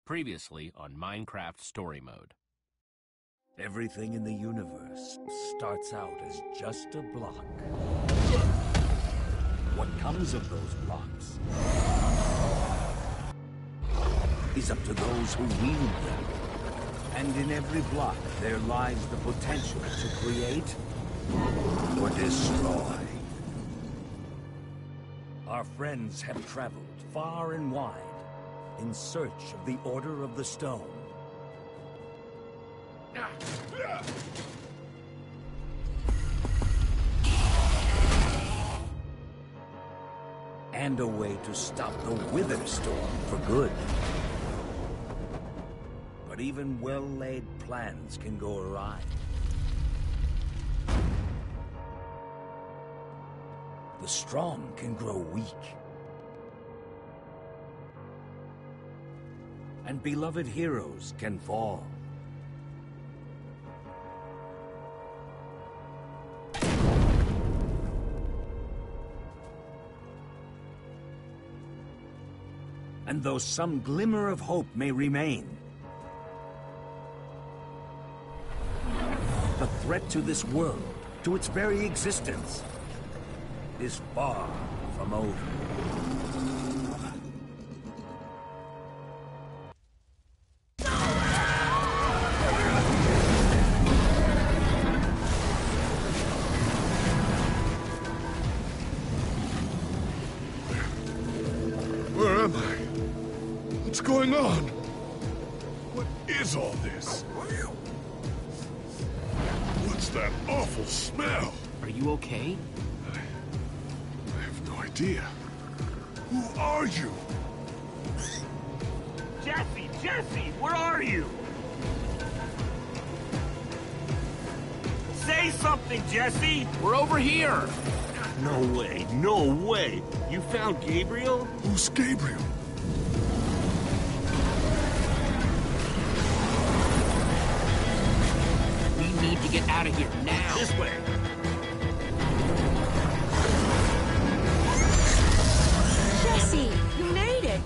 Previously on Minecraft Story Mode. Everything in the universe starts out as just a block. What comes of those blocks is up to those who wield them. And in every block, there lies the potential to create or destroy. Our friends have traveled far and wide in search of the Order of the Stone. And a way to stop the Wither Storm for good. But even well-laid plans can go awry. The strong can grow weak. And beloved heroes can fall. And though some glimmer of hope may remain, the threat to this world, to its very existence, is far from over. Where am I? What's going on? What is all this? What's that awful smell? Are you okay? I have no idea. Who are you? Jesse, where are you? Say something, Jesse! We're over here! No way! You found Gabriel? Who's Gabriel? We need to get out of here now! This way! Jesse, you made it!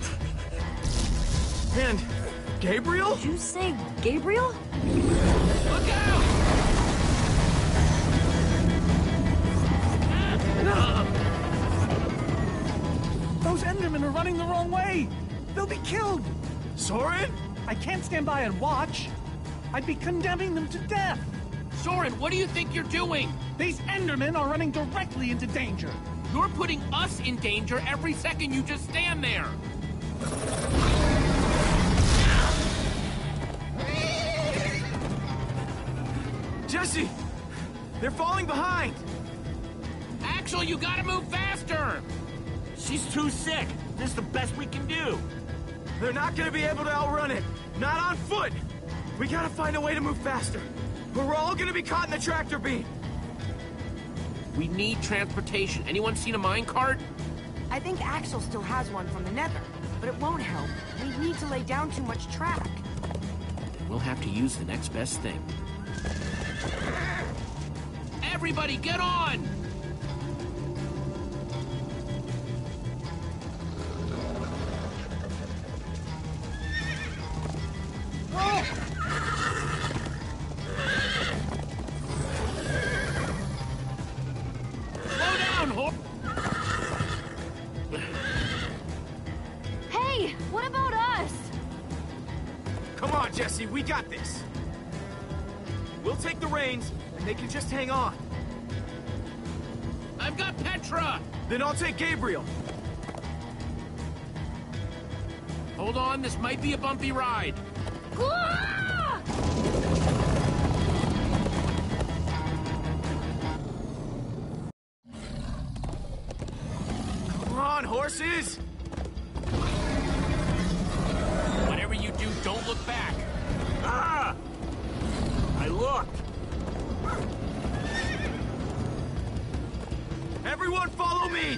And Gabriel? Did you say Gabriel? Look out! Those Endermen are running the wrong way! They'll be killed! Soren? I can't stand by and watch. I'd be condemning them to death. Soren, what do you think you're doing? These Endermen are running directly into danger. You're putting us in danger every second you just stand there! Jesse! They're falling behind! Axel, you gotta move faster! She's too sick. This is the best we can do. They're not gonna be able to outrun it. Not on foot! We gotta find a way to move faster. Or we're all gonna be caught in the tractor beam. We need transportation. Anyone seen a minecart? I think Axel still has one from the Nether, but it won't help. We need to lay down too much track. We'll have to use the next best thing. Everybody, get on! Slow down, Hey, what about us? Come on, Jesse, we got this. We'll take the reins, and they can just hang on. I've got Petra! Then I'll take Gabriel. Hold on, this might be a bumpy ride. Ah! Come on, horses! Whatever you do, don't look back. Ah! I looked. Everyone follow me!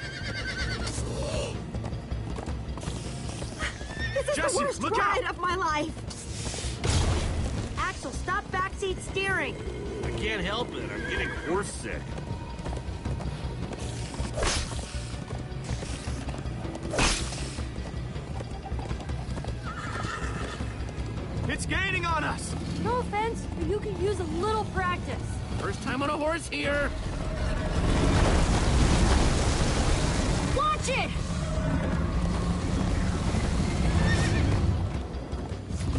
This is Jesse, the worst look ride out! of my life! Axel, stop backseat steering! I can't help it. I'm getting horse sick. It's gaining on us! No offense, but you could use a little practice. First time on a horse here. Watch it!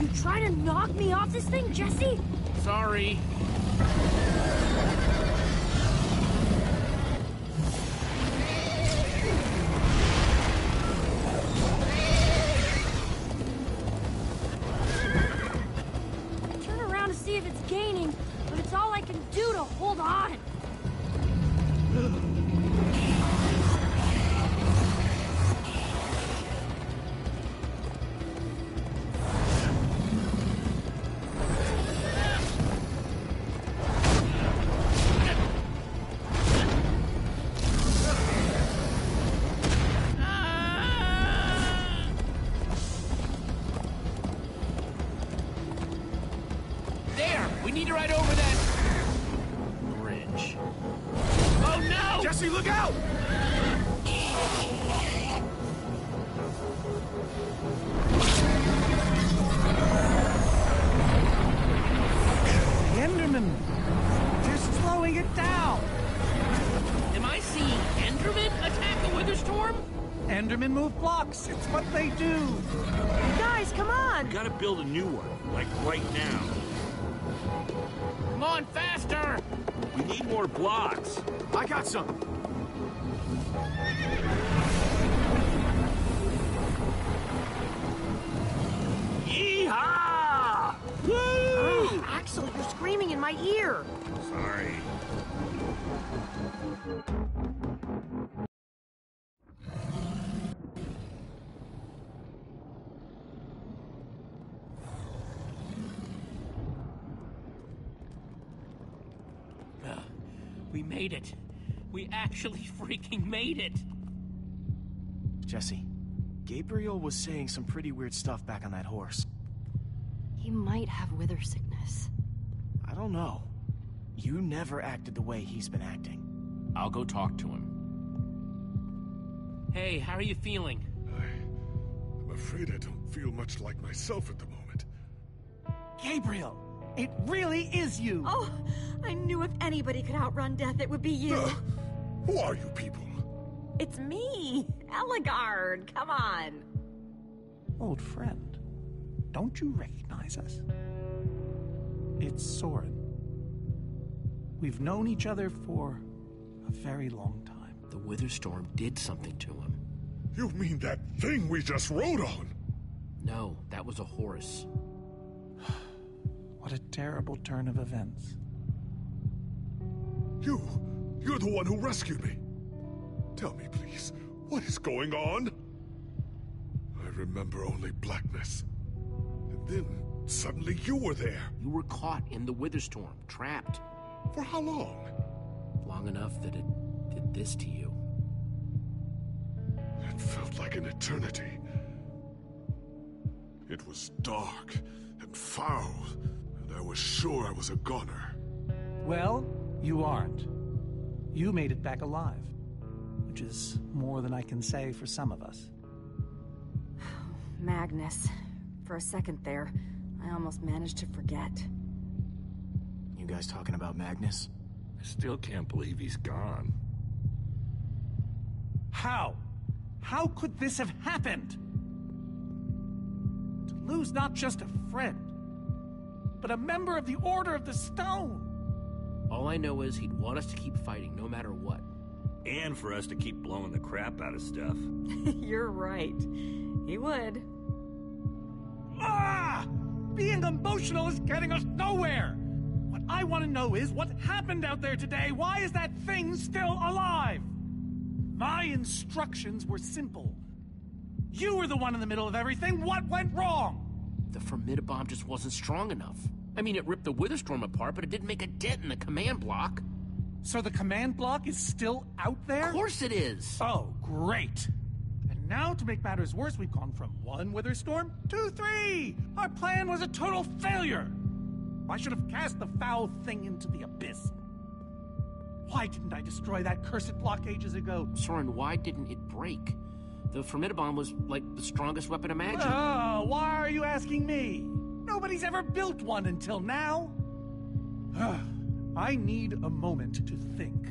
You try to knock me off this thing, Jesse? Sorry. Turn around to see if it's gaining, but it's all I can do to hold on. We need to ride over that bridge. Oh no! Jesse, look out! Enderman! They're slowing it down! Am I seeing Enderman attack the Wither Storm? Endermen move blocks. It's what they do. Guys, come on! We gotta build a new one, like right now. Come on, faster! We need more blocks. I got some. Yeehaw! Woo! Oh, Axel, you're screaming in my ear. Sorry. We made it. We actually freaking made it. Jesse, Gabriel was saying some pretty weird stuff back on that horse. He might have wither sickness. I don't know. You never acted the way he's been acting. I'll go talk to him. Hey, how are you feeling? I'm afraid I don't feel much like myself at the moment. Gabriel, it really is you. Oh, I knew if anybody could outrun death, it would be you. Who are you people? It's me, Ellegaard. Come on. Old friend, don't you recognize us? It's Soren. We've known each other for a very long time. The Wither Storm did something to him. You mean that thing we just rode on? No, that was a horse. What a terrible turn of events. You're the one who rescued me. Tell me, please, what is going on? I remember only blackness. And then, suddenly you were there. You were caught in the Wither Storm, trapped. For how long? Long enough that it did this to you. It felt like an eternity. It was dark and foul, and I was sure I was a goner. Well, you aren't. You made it back alive, which is more than I can say for some of us. Magnus. For a second there, I almost managed to forget. You guys talking about Magnus? I still can't believe he's gone. How? How could this have happened? To lose not just a friend, but a member of the Order of the Stone. All I know is he'd want us to keep fighting, no matter what. And for us to keep blowing the crap out of stuff. You're right. He would. Ah! Being emotional is getting us nowhere! What I want to know is what happened out there today. Why is that thing still alive? My instructions were simple. You were the one in the middle of everything. What went wrong? The Formidabomb just wasn't strong enough. I mean, it ripped the Wither Storm apart, but it didn't make a dent in the command block. So the command block is still out there? Of course it is! Oh, great. And now, to make matters worse, we've gone from 1 Wither Storm to 3! Our plan was a total failure! I should have cast the foul thing into the abyss. Why didn't I destroy that cursed block ages ago? Soren, why didn't it break? The Formidabomb was, like, the strongest weapon imagined. Oh, why are you asking me? Nobody's ever built one until now. I need a moment to think.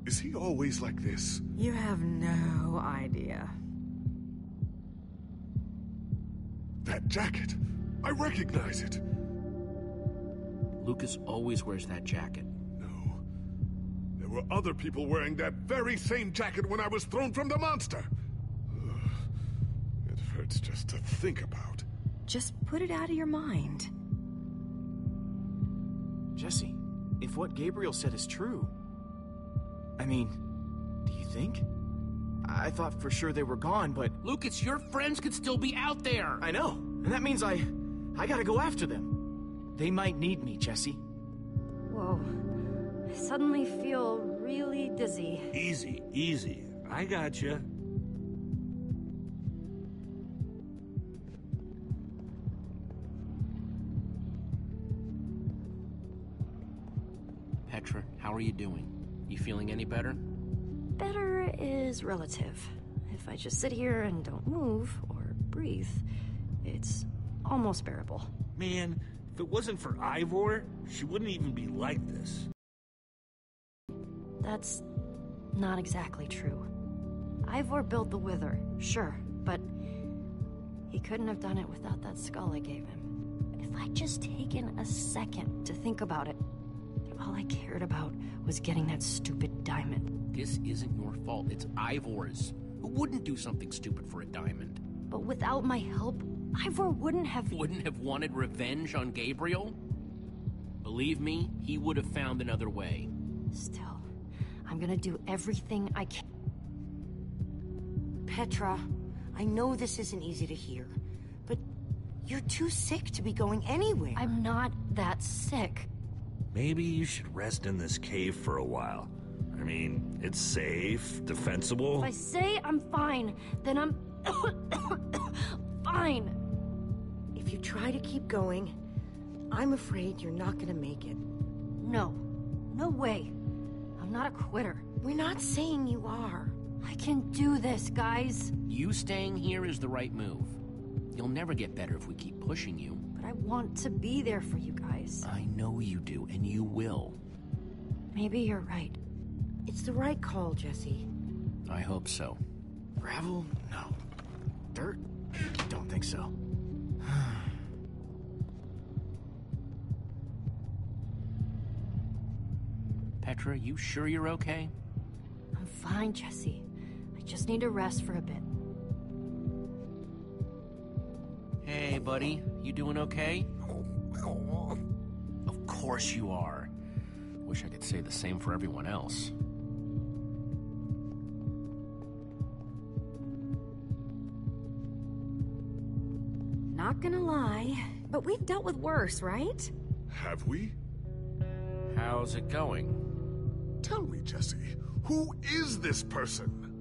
Is he always like this? You have no idea. That jacket! I recognize it! Lucas always wears that jacket. No. There were other people wearing that very same jacket when I was thrown from the monster! Ugh. It hurts just to think about. Just put it out of your mind. Jesse, if what Gabriel said is true... I mean, do you think? I thought for sure they were gone, but... Lucas, your friends could still be out there! I know, and that means I gotta go after them. They might need me, Jesse. Whoa. I suddenly feel really dizzy. Easy, easy. I gotcha. Petra, how are you doing? You feeling any better? Better is relative. If I just sit here and don't move or breathe, it's almost bearable. Man, if it wasn't for Ivor, she wouldn't even be like this. That's not exactly true. Ivor built the Wither, sure, but he couldn't have done it without that skull I gave him. If I'd just taken a second to think about it, all I cared about was getting that stupid diamond. This isn't your fault, it's Ivor's. Who wouldn't do something stupid for a diamond? But without my help, Ivor wouldn't have wanted revenge on Gabriel? Believe me, he would have found another way. Still, I'm gonna do everything I can. Petra, I know this isn't easy to hear, but you're too sick to be going anywhere. I'm not that sick. Maybe you should rest in this cave for a while. I mean, it's safe, defensible. If I say I'm fine, then I'm fine. If you try to keep going, I'm afraid you're not gonna make it. No. No way. I'm not a quitter. We're not saying you are. I can do this, guys. You staying here is the right move. You'll never get better if we keep pushing you. But I want to be there for you guys. I know you do, and you will. Maybe you're right. It's the right call, Jesse. I hope so. Gravel? No. Dirt? Don't think so. Petra, you sure you're okay? I'm fine, Jesse. I just need to rest for a bit. Hey, buddy. You doing okay? Of course you are. Wish I could say the same for everyone else. Not gonna lie, but we've dealt with worse, right? Have we? How's it going? Tell me, Jesse, who is this person?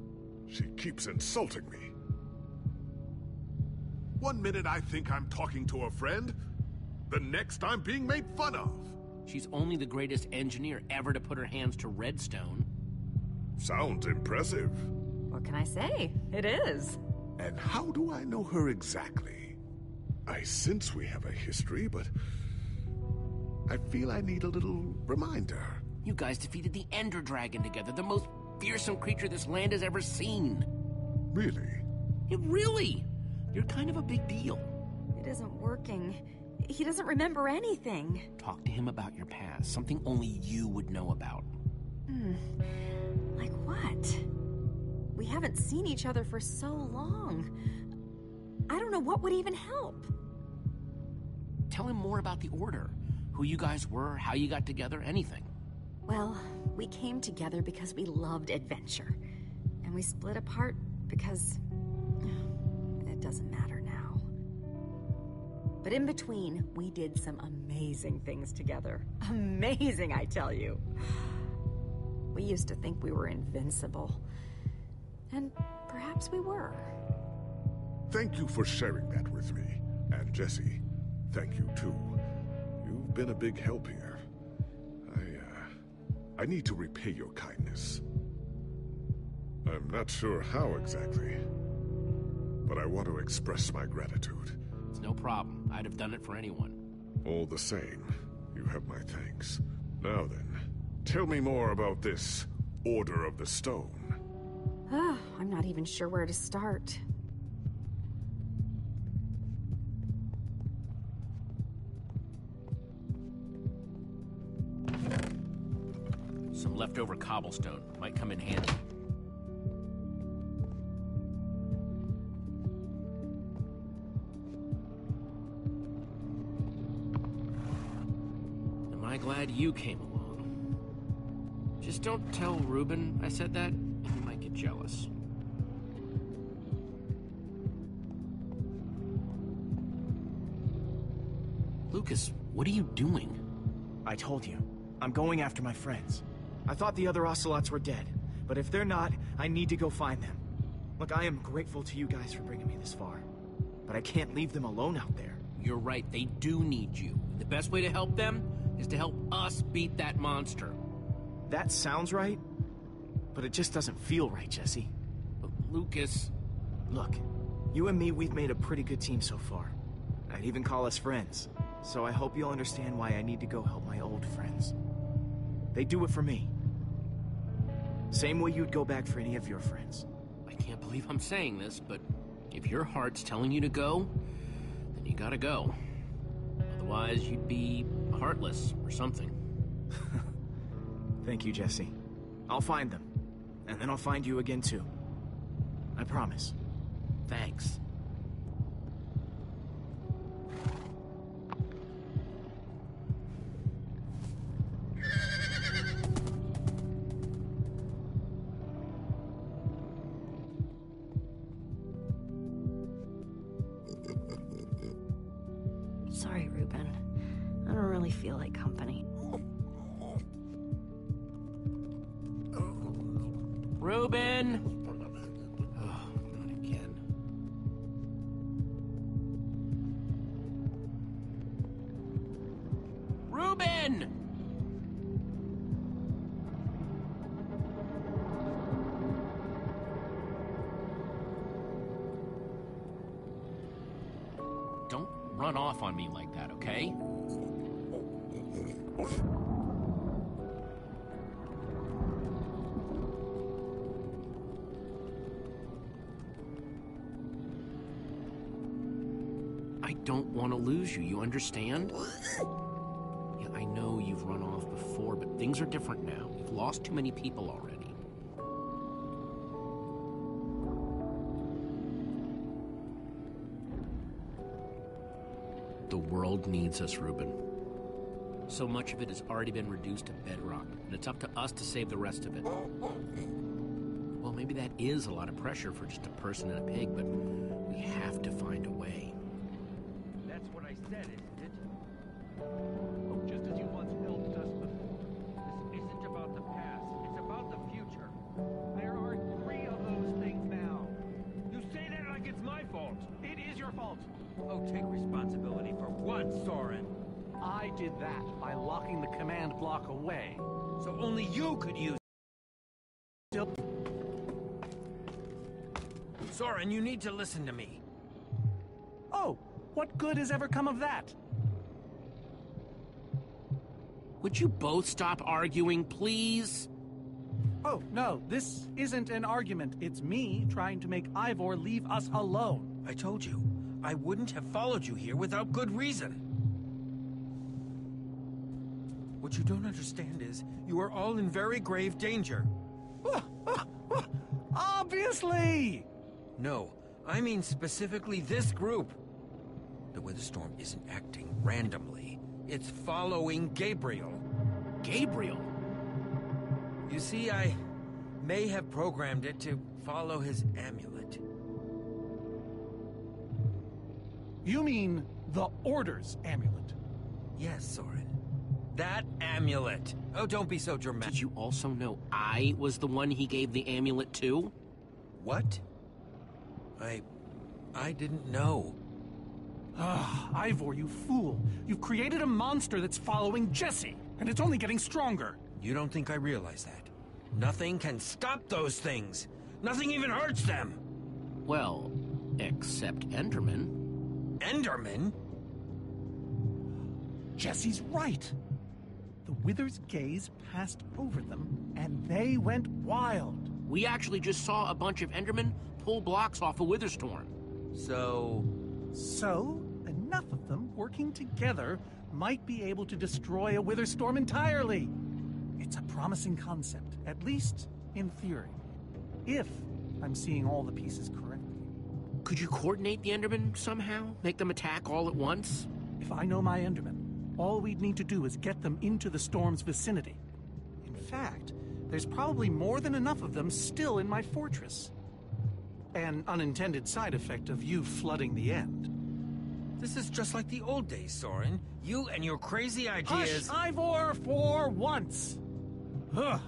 She keeps insulting me. One minute I think I'm talking to a friend, the next I'm being made fun of. She's only the greatest engineer ever to put her hands to redstone. Sounds impressive. What can I say? It is. And how do I know her exactly? I sense we have a history, but I feel I need a little reminder. You guys defeated the Ender Dragon together, the most fearsome creature this land has ever seen. Really? Really? You're kind of a big deal. It isn't working. He doesn't remember anything. Talk to him about your past, something only you would know about. Like what? We haven't seen each other for so long. I don't know what would even help. Tell him more about the Order. Who you guys were, how you got together, anything. Well, we came together because we loved adventure. And we split apart because... it doesn't matter now. But in between, we did some amazing things together. Amazing, I tell you. We used to think we were invincible. And perhaps we were. Thank you for sharing that with me. And Jesse, thank you too. You've been a big help here. I need to repay your kindness. I'm not sure how exactly. but I want to express my gratitude. It's no problem. I'd have done it for anyone. All the same, you have my thanks. Now then, tell me more about this Order of the Stone. I'm not even sure where to start. Some leftover cobblestone might come in handy. Am I glad you came along? Just don't tell Reuben I said that. He might get jealous. Lucas, what are you doing? I told you. I'm going after my friends. I thought the other ocelots were dead, but if they're not, I need to go find them. Look, I am grateful to you guys for bringing me this far, but I can't leave them alone out there. You're right, they do need you. The best way to help them is to help us beat that monster. That sounds right, but it just doesn't feel right, Jesse. But Lucas... Look, you and me, we've made a pretty good team so far. I'd even call us friends, so I hope you'll understand why I need to go help my old friends. They do it for me. Same way you'd go back for any of your friends. I can't believe I'm saying this, but if your heart's telling you to go, then you gotta go. Otherwise, you'd be heartless or something. Thank you, Jesse. I'll find them. And then I'll find you again, too. I promise. Thanks. Sorry, Reuben. I don't really feel like company. Reuben! Oh, not again. Reuben! Don't run off on me like that, okay? I don't want to lose you, you understand? Yeah, I know you've run off before, but things are different now. You've lost too many people already. The world needs us, Reuben. So much of it has already been reduced to bedrock, and it's up to us to save the rest of it. Well, maybe that is a lot of pressure for just a person and a pig, but we have to find a way. That's what I said, isn't it? Oh, just as you once helped us before. This isn't about the past, it's about the future. There are 3 of those things now. You say that like it's my fault. It is your fault. Oh, take responsibility for what, Soren? I did that by locking the command block away. So only you could use... Soren, you need to listen to me. Oh, what good has ever come of that? Would you both stop arguing, please? Oh, no, this isn't an argument. It's me trying to make Ivor leave us alone. I told you, I wouldn't have followed you here without good reason. What you don't understand is, you are all in very grave danger. Obviously! No, I mean specifically this group. The Witherstorm isn't acting randomly. It's following Gabriel. Gabriel? You see, I may have programmed it to follow his amulet. You mean the Order's amulet? Yes, Soren. That amulet. Oh, don't be so dramatic. Did you also know I was the one he gave the amulet to? What? I didn't know. Ah, Ivor, you fool. You've created a monster that's following Jesse, and it's only getting stronger. You don't think I realize that? Nothing can stop those things. Nothing even hurts them. Well, Except Enderman. Enderman? Jesse's right. The Wither's gaze passed over them, and they went wild. We actually just saw a bunch of Endermen pull blocks off a Witherstorm. So, enough of them working together might be able to destroy a Witherstorm entirely. It's a promising concept, at least in theory. If I'm seeing all the pieces correctly. Could you coordinate the Endermen somehow? Make them attack all at once? If I know my Endermen, all we'd need to do is get them into the storm's vicinity. In fact, there's probably more than enough of them still in my fortress. An unintended side effect of you flooding the end. this is just like the old days, Soren. You and your crazy ideas... Hush, Ivor, for once! Ugh.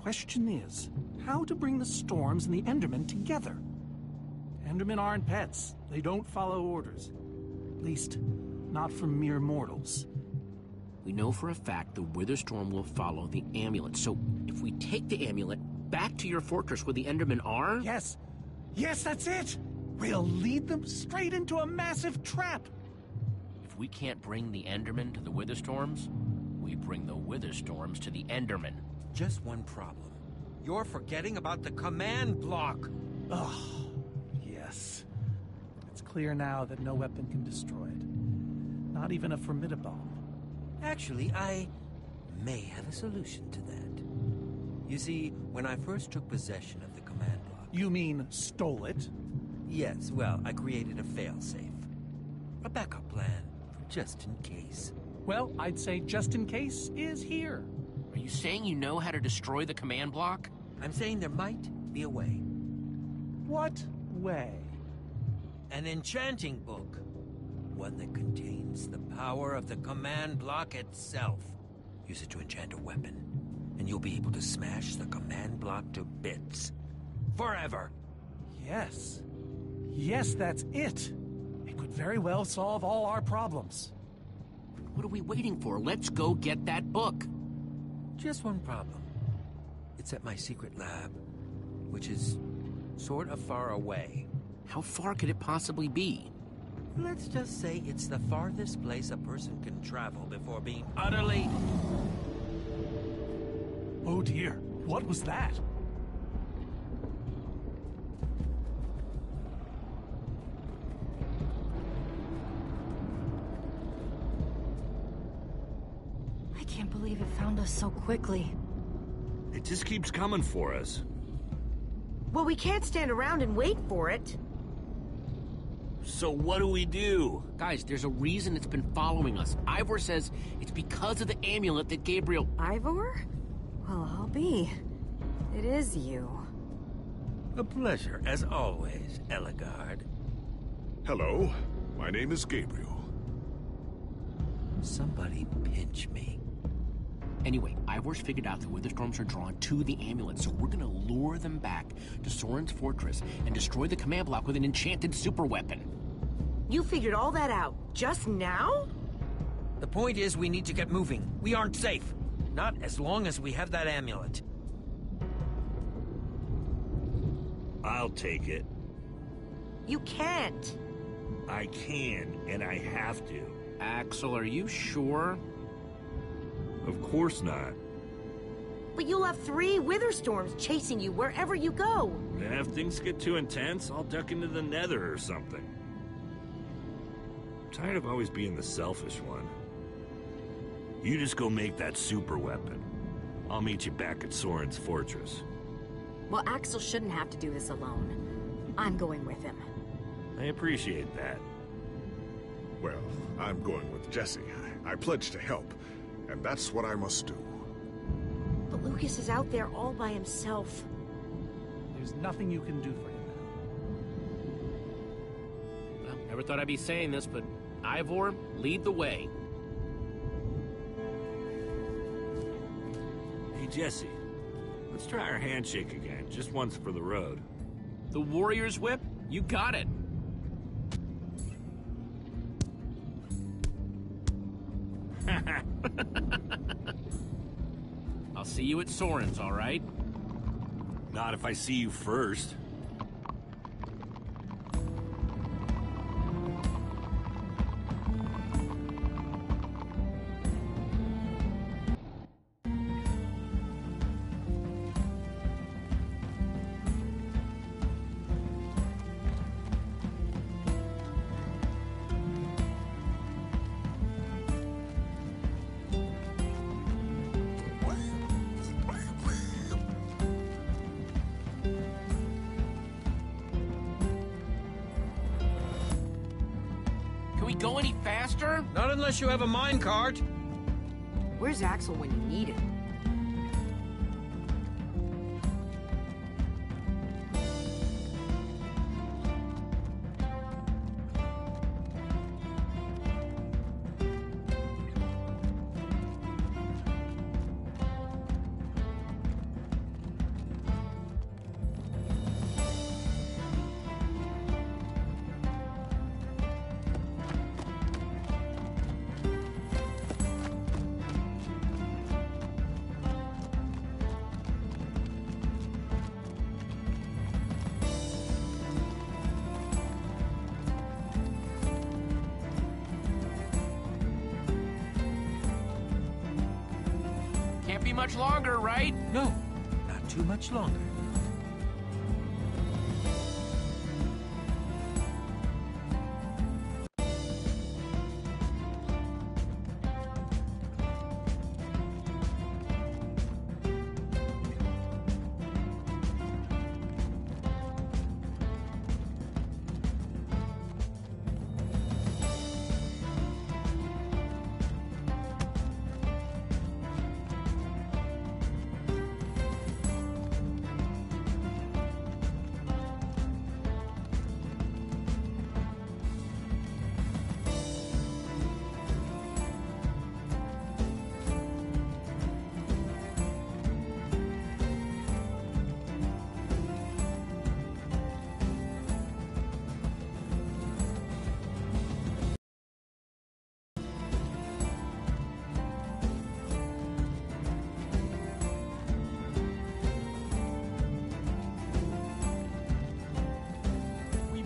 Question is, how to bring the Storms and the Endermen together? Endermen aren't pets. They don't follow orders. At least, not from mere mortals. We know for a fact the Witherstorm will follow the amulet, so if we take the amulet back to your fortress where the Endermen are... Yes! Yes, that's it! We'll lead them straight into a massive trap! If we can't bring the Endermen to the Witherstorms, we bring the Witherstorms to the Endermen. Just one problem. You're forgetting about the command block. Oh, yes. It's clear now that no weapon can destroy it. Not even a formidabomb. Actually, I may have a solution to that. You see, when I first took possession of the command block... You mean stole it? Yes, well, I created a failsafe. A backup plan for just in case. Well, I'd say just in case is here. Are you saying you know how to destroy the command block? I'm saying there might be a way. What way? An enchanting book. One that contains the power of the command block itself. Use it to enchant a weapon, and you'll be able to smash the command block to bits. Forever. Yes. Yes, that's it. It could very well solve all our problems. What are we waiting for? Let's go get that book. Just one problem. It's at my secret lab, which is sort of far away. How far could it possibly be? Let's just say it's the farthest place a person can travel before being utterly... Oh dear, what was that? I can't believe it found us so quickly. It just keeps coming for us. Well, we can't stand around and wait for it. So what do we do? Guys, there's a reason it's been following us. Ivor says it's because of the amulet that Gabriel... Ivor? Well, I'll be. It is you. A pleasure, as always, Eligard. Hello, my name is Gabriel. Somebody pinch me. Anyway, Ivor's figured out the Witherstorms are drawn to the amulet, so we're gonna lure them back to Soren's fortress and destroy the command block with an enchanted superweapon. You figured all that out just now? The point is we need to get moving. We aren't safe. Not as long as we have that amulet. I'll take it. You can't. I can, and I have to. Axel, are you sure? Of course not. But you'll have 3 Witherstorms chasing you wherever you go. And if things get too intense, I'll duck into the nether or something. I'm tired of always being the selfish one. You just go make that super weapon. I'll meet you back at Soren's fortress. Well, Axel shouldn't have to do this alone. I'm going with him. I appreciate that. Well, I'm going with Jesse. I pledged to help, and that's what I must do. But Lucas is out there all by himself. There's nothing you can do for him now. Well, never thought I'd be saying this, but Ivor, lead the way. Hey, Jesse. Let's try our handshake again, just once for the road. The Warrior's Whip? You got it. I'll see you at Soren's, all right? Not if I see you first. Can we go any faster? Not unless you have a minecart. Where's Axel when you need him? Can't be much longer, right? No, not too much longer.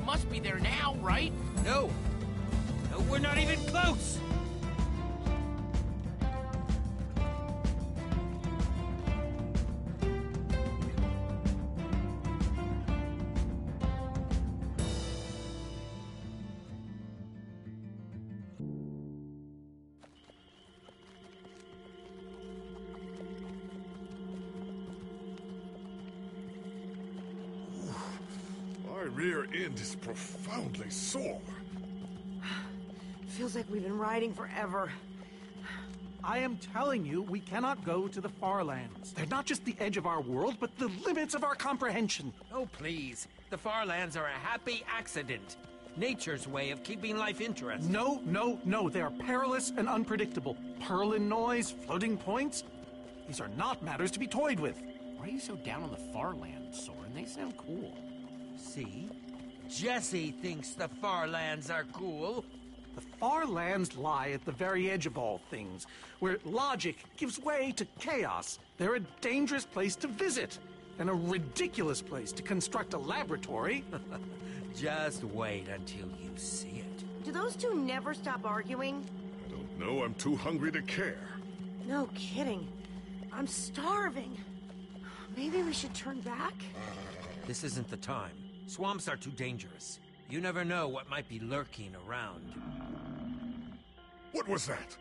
Must be there now, right? No. No, we're not even close. My rear end is profoundly sore. Feels like we've been riding forever. I am telling you, we cannot go to the far lands. They're not just the edge of our world, but the limits of our comprehension. Oh, please. The far lands are a happy accident. Nature's way of keeping life interesting. No, no, no. They are perilous and unpredictable. Purlin noise, floating points. These are not matters to be toyed with. Why are you so down on the far lands, Soren? They sound cool. See? Jesse thinks the far lands are cool. The far lands lie at the very edge of all things, where logic gives way to chaos. They're a dangerous place to visit, and a ridiculous place to construct a laboratory. Just wait until you see it. Do those two never stop arguing? Don't know, I'm too hungry to care. No kidding. I'm starving. Maybe we should turn back? This isn't the time. Swamps are too dangerous. You never know what might be lurking around. What was that?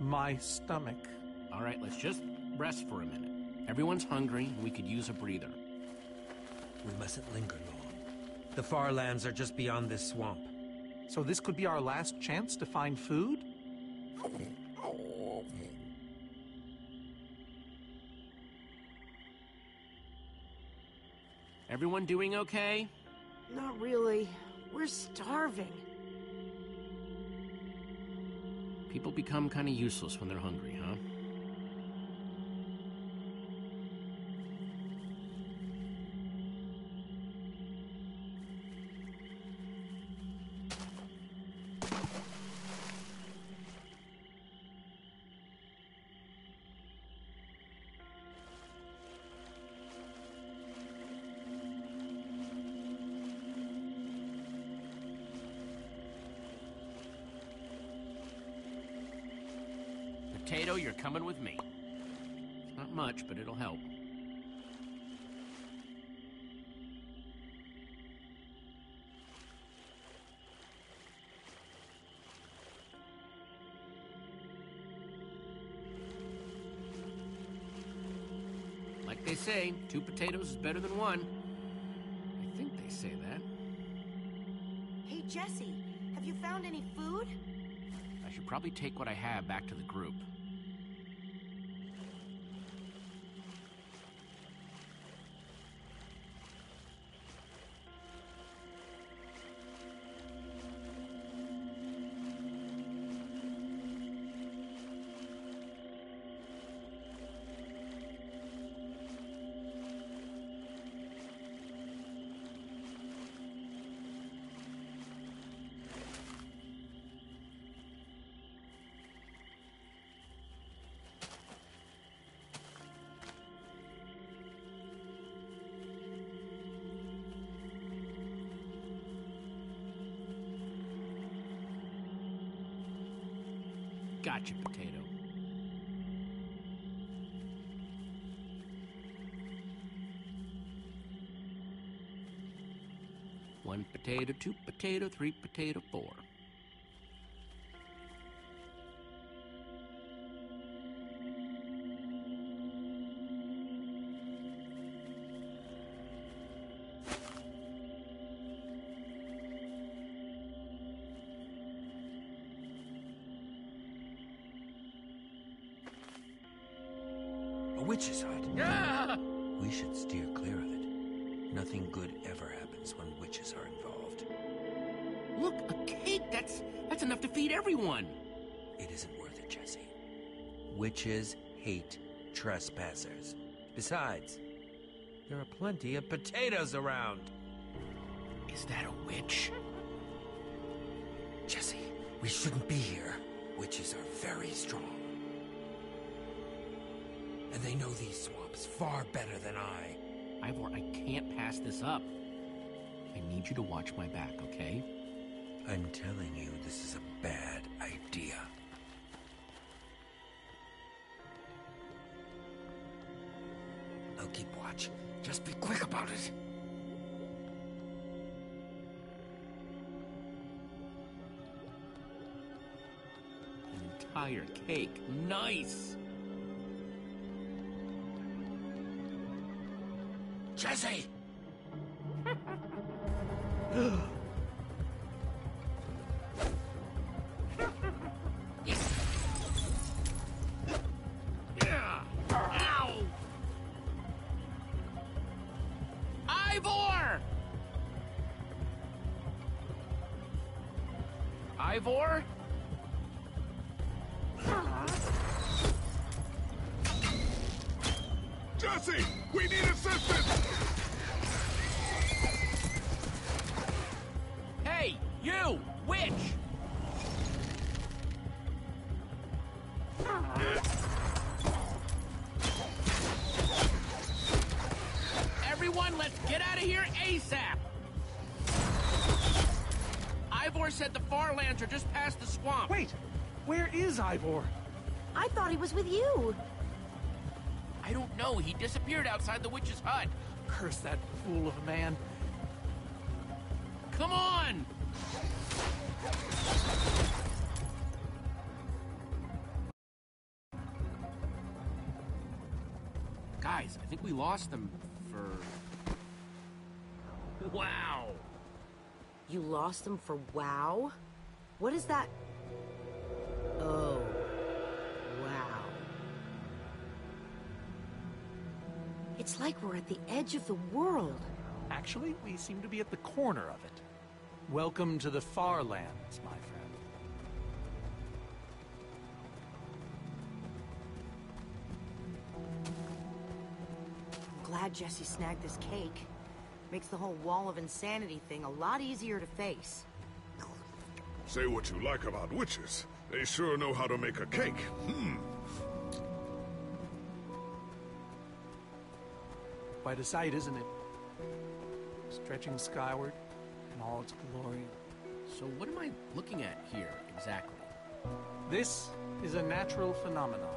My stomach. All right, let's just rest for a minute. Everyone's hungry, and we could use a breather. We mustn't linger long. The far lands are just beyond this swamp. So this could be our last chance to find food? Everyone doing okay? Not really. We're starving. People become kind of useless when they're hungry, huh? Potato, you're coming with me. It's not much, but it'll help. Like they say, 2 potatoes is better than 1. I think they say that. Hey, Jesse, have you found found any food? I should probably take what I have back to the group. Gotcha, potato. One potato, two potato, three potato, four. A witch's hut. Ah! We should steer clear of it. Nothing good ever happens when witches are involved. Look, a cake! That's enough to feed everyone! It isn't worth it, Jesse. Witches hate trespassers. Besides, there are plenty of potatoes around. Is that a witch? Jesse, we shouldn't be here. Witches are very strong. And they know these swamps far better than I. Ivor, I can't pass this up. I need you to watch my back, okay? I'm telling you, this is a bad idea. I'll keep watch. Just be quick about it. An entire cake. Nice! Jesse! Ow! Ivor! Ivor? Jesse! We need assistance! Hey, you! Witch! Everyone, let's get out of here ASAP! Ivor said the far lands are just past the swamp. Wait! Where is Ivor? I thought he was with you. I don't know. He disappeared outside the witch's hut. Curse that fool of a man. Come on! Guys, I think we lost them for... Wow! You lost them for WoW? What is that? Oh. Wow. It's like we're at the edge of the world. Actually, we seem to be at the corner of it. Welcome to the far lands, my friend. I'm glad Jesse snagged this cake. Makes the whole wall of insanity thing a lot easier to face. Say what you like about witches. They sure know how to make a cake. Quite a sight, isn't it? Stretching skyward in all its glory. So what am I looking at here, exactly? This is a natural phenomenon.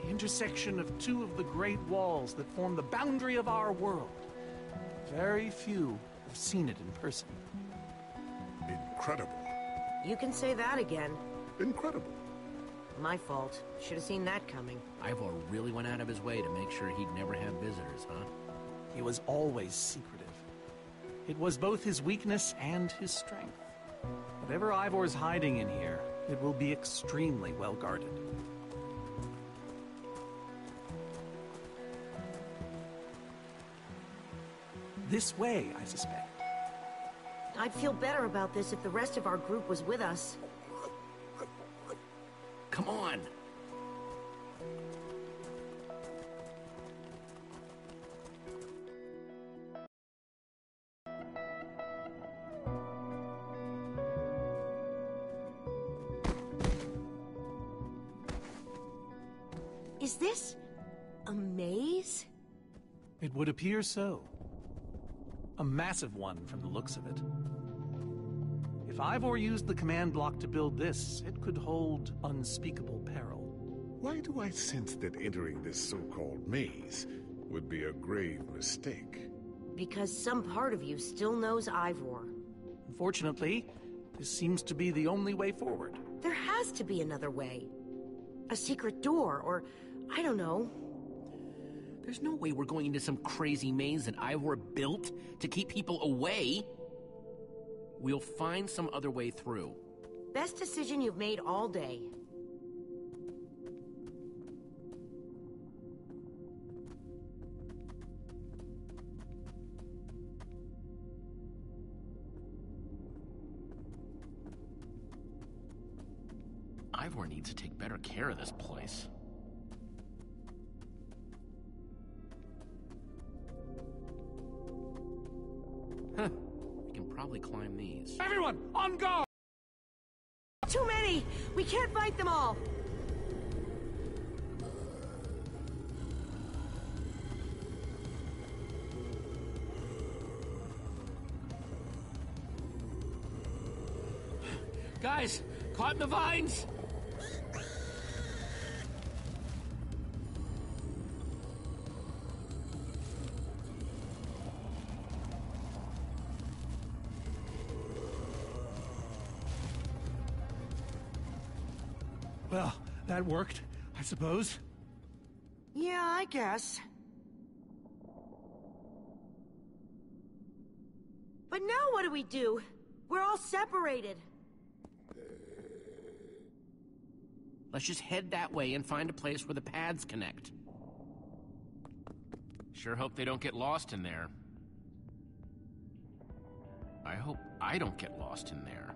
The intersection of two of the great walls that form the boundary of our world. Very few have seen it in person. Incredible. You can say that again. Incredible. My fault. Should have seen that coming. Ivor really went out of his way to make sure he'd never have visitors, huh? He was always secretive. It was both his weakness and his strength. Whatever Ivor's hiding in here, it will be extremely well guarded. This way, I suspect. I'd feel better about this if the rest of our group was with us. Come on! Is this a maze? It would appear so. A massive one from the looks of it. If Ivor used the command block to build this, it could hold unspeakable peril. Why do I sense that entering this so-called maze would be a grave mistake? Because some part of you still knows Ivor. Unfortunately, this seems to be the only way forward. There has to be another way. A secret door, or I don't know. There's no way we're going into some crazy maze that Ivor built to keep people away. We'll find some other way through. Best decision you've made all day. Ivor needs to take better care of this place. Huh. We can probably climb these. Everyone, on guard! Too many! We can't fight them all! Guys, caught in the vines! Well, that worked, I suppose. Yeah, I guess. But now what do we do? We're all separated. Let's just head that way and find a place where the paths connect. Sure hope they don't get lost in there. I hope I don't get lost in there.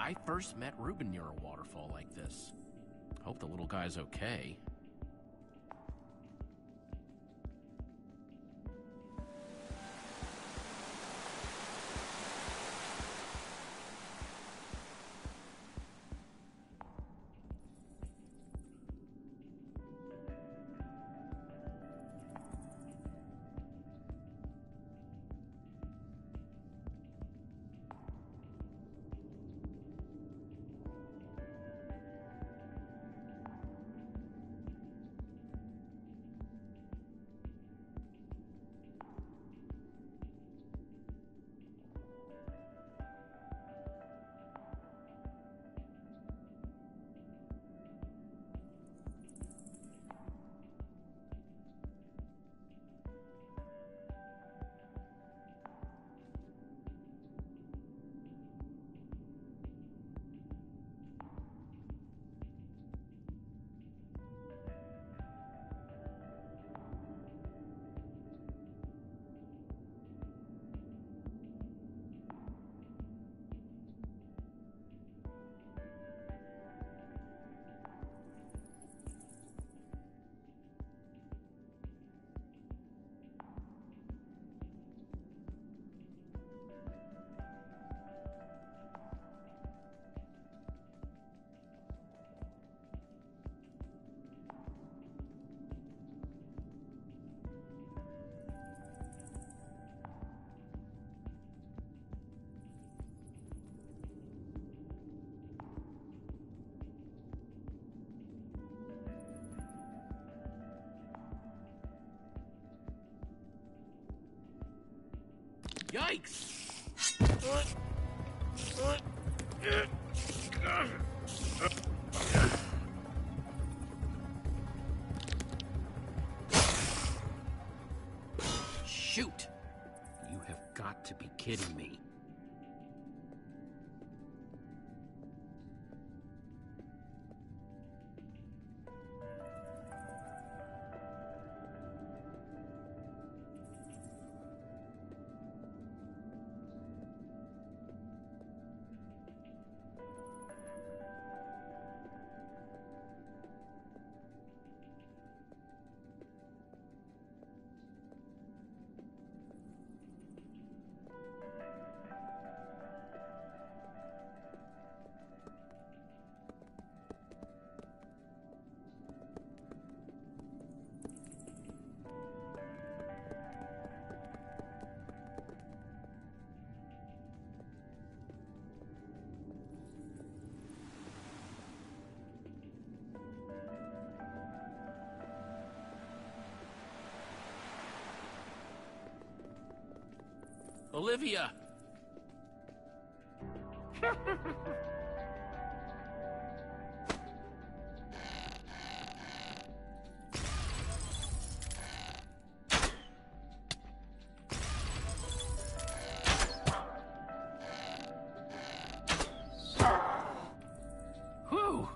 I first met Reuben near a waterfall like this. Hope the little guy's okay. Yikes! Shoot! You have got to be kidding me. Olivia! Whew!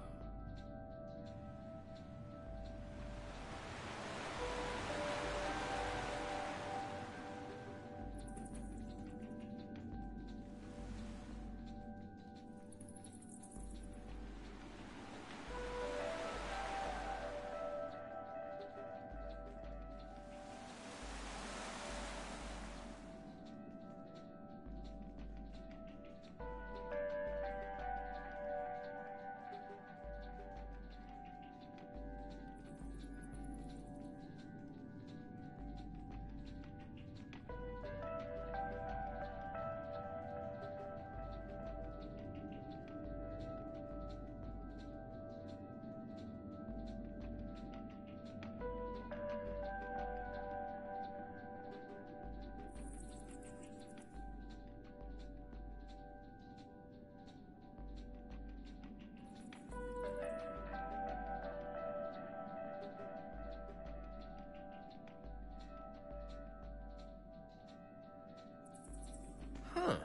Huh.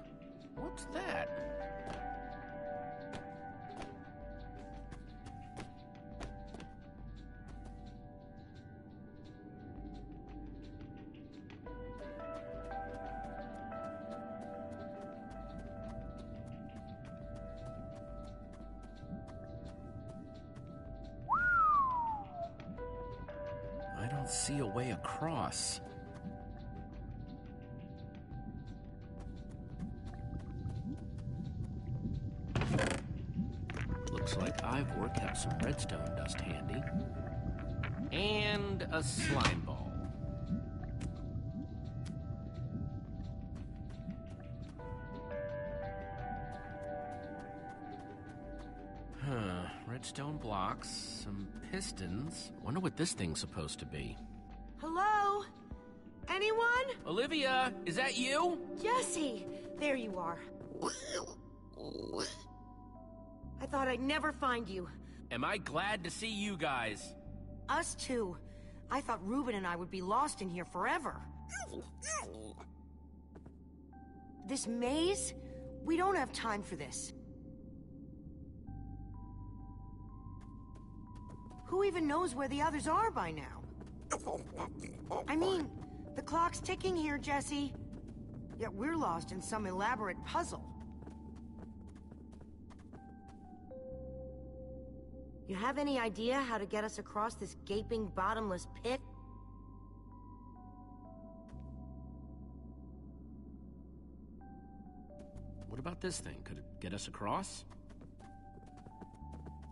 What's that? I don't see a way across. Looks like Ivor kept some redstone dust handy. And a slime ball. Huh. Redstone blocks, some pistons. Wonder what this thing's supposed to be. Hello? Anyone? Olivia, is that you? Jesse! There you are. I thought I'd never find you. Am I glad to see you guys? Us too. I thought Reuben and I would be lost in here forever. This maze? We don't have time for this. Who even knows where the others are by now? I mean, the clock's ticking here, Jesse. Yet we're lost in some elaborate puzzle. You have any idea how to get us across this gaping, bottomless pit? What about this thing? Could it get us across?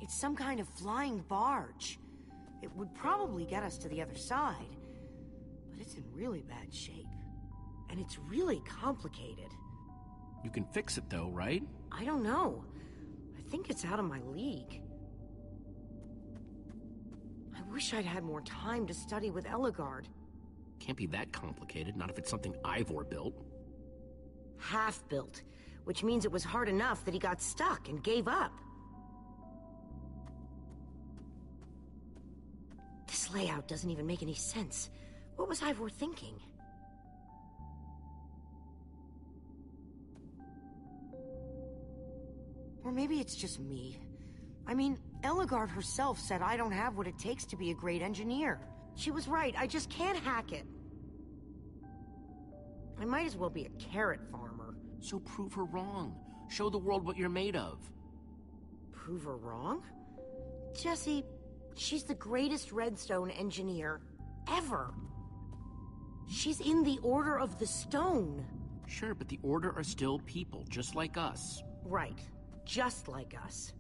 It's some kind of flying barge. It would probably get us to the other side. But it's in really bad shape. And it's really complicated. You can fix it though, right? I don't know. I think it's out of my league. I wish I'd had more time to study with Eligard. Can't be that complicated, not if it's something Ivor built. Half-built, which means it was hard enough that he got stuck and gave up. This layout doesn't even make any sense. What was Ivor thinking? Or maybe it's just me. I mean, Ellegaard herself said I don't have what it takes to be a great engineer. She was right, I just can't hack it. I might as well be a carrot farmer. So prove her wrong. Show the world what you're made of. Prove her wrong? Jesse, she's the greatest redstone engineer ever. She's in the Order of the Stone. Sure, but the Order are still people, just like us. Right. Just like us.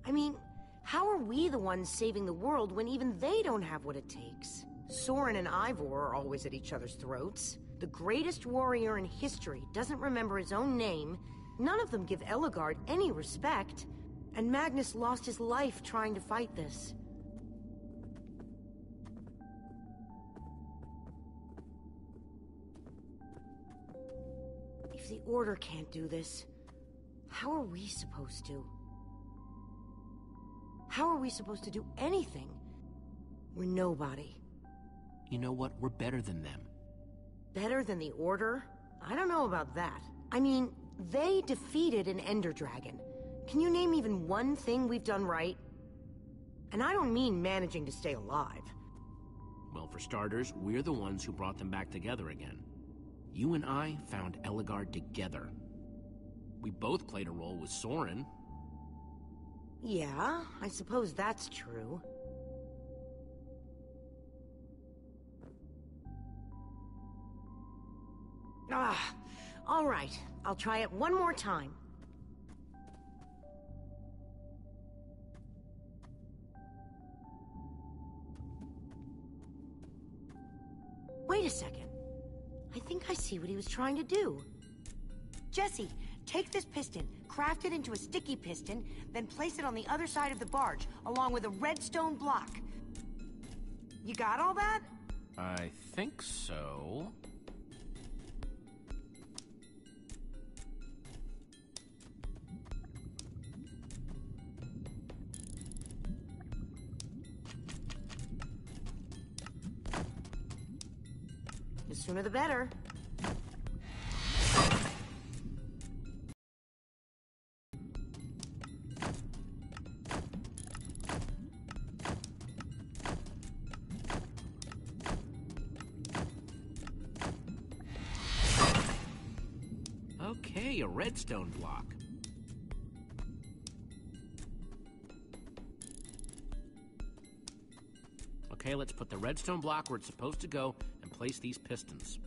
I mean, how are we the ones saving the world when even they don't have what it takes? Soren and Ivor are always at each other's throats. The greatest warrior in history doesn't remember his own name. None of them give Ellegaard any respect. And Magnus lost his life trying to fight this. If the Order can't do this, how are we supposed to? How are we supposed to do anything? We're nobody. You know what? We're better than them. Better than the Order? I don't know about that. I mean, they defeated an Ender Dragon. Can you name even one thing we've done right? And I don't mean managing to stay alive. Well, for starters, we're the ones who brought them back together again. You and I found Ellegaard together. We both played a role with Soren. Yeah, I suppose that's true. All right. I'll try it one more time. Wait a second. I think I see what he was trying to do. Jesse, take this piston, craft it into a sticky piston, then place it on the other side of the barge, along with a redstone block. You got all that? I think so. The sooner the better. Okay, a redstone block. Okay, let's put the redstone block where it's supposed to go and place these pistons.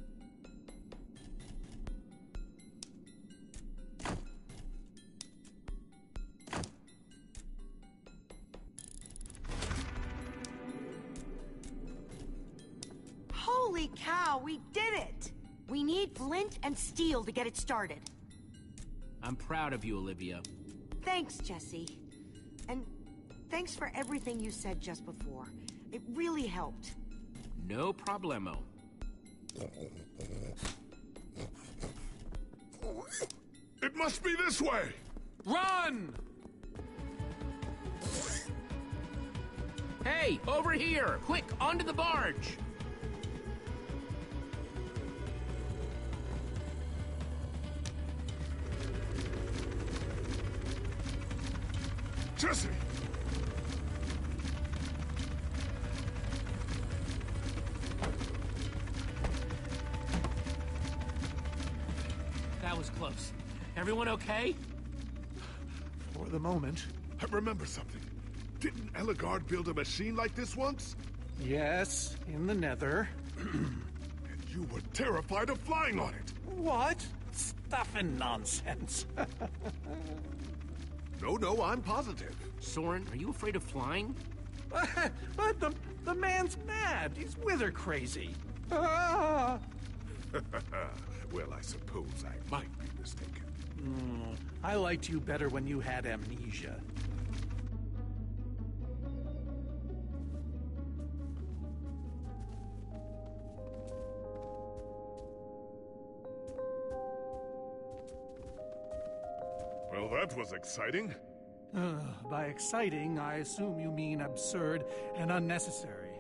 Holy cow, we did it! We need flint and steel to get it started. I'm proud of you, Olivia. Thanks, Jesse. And thanks for everything you said just before. It really helped. No problemo. It must be this way! Run! Hey, over here! Quick, onto the barge! Jesse! That was close. Everyone okay? For the moment. I remember something. Didn't Ellegaard build a machine like this once? Yes, in the Nether. And you were terrified of flying on it. What? Stuff and nonsense. No, I'm positive. Soren, are you afraid of flying? But the man's mad. He's wither crazy. Ah! Well, I suppose I might be mistaken. I liked you better when you had amnesia. Well, that was exciting. By exciting, I assume you mean absurd and unnecessary.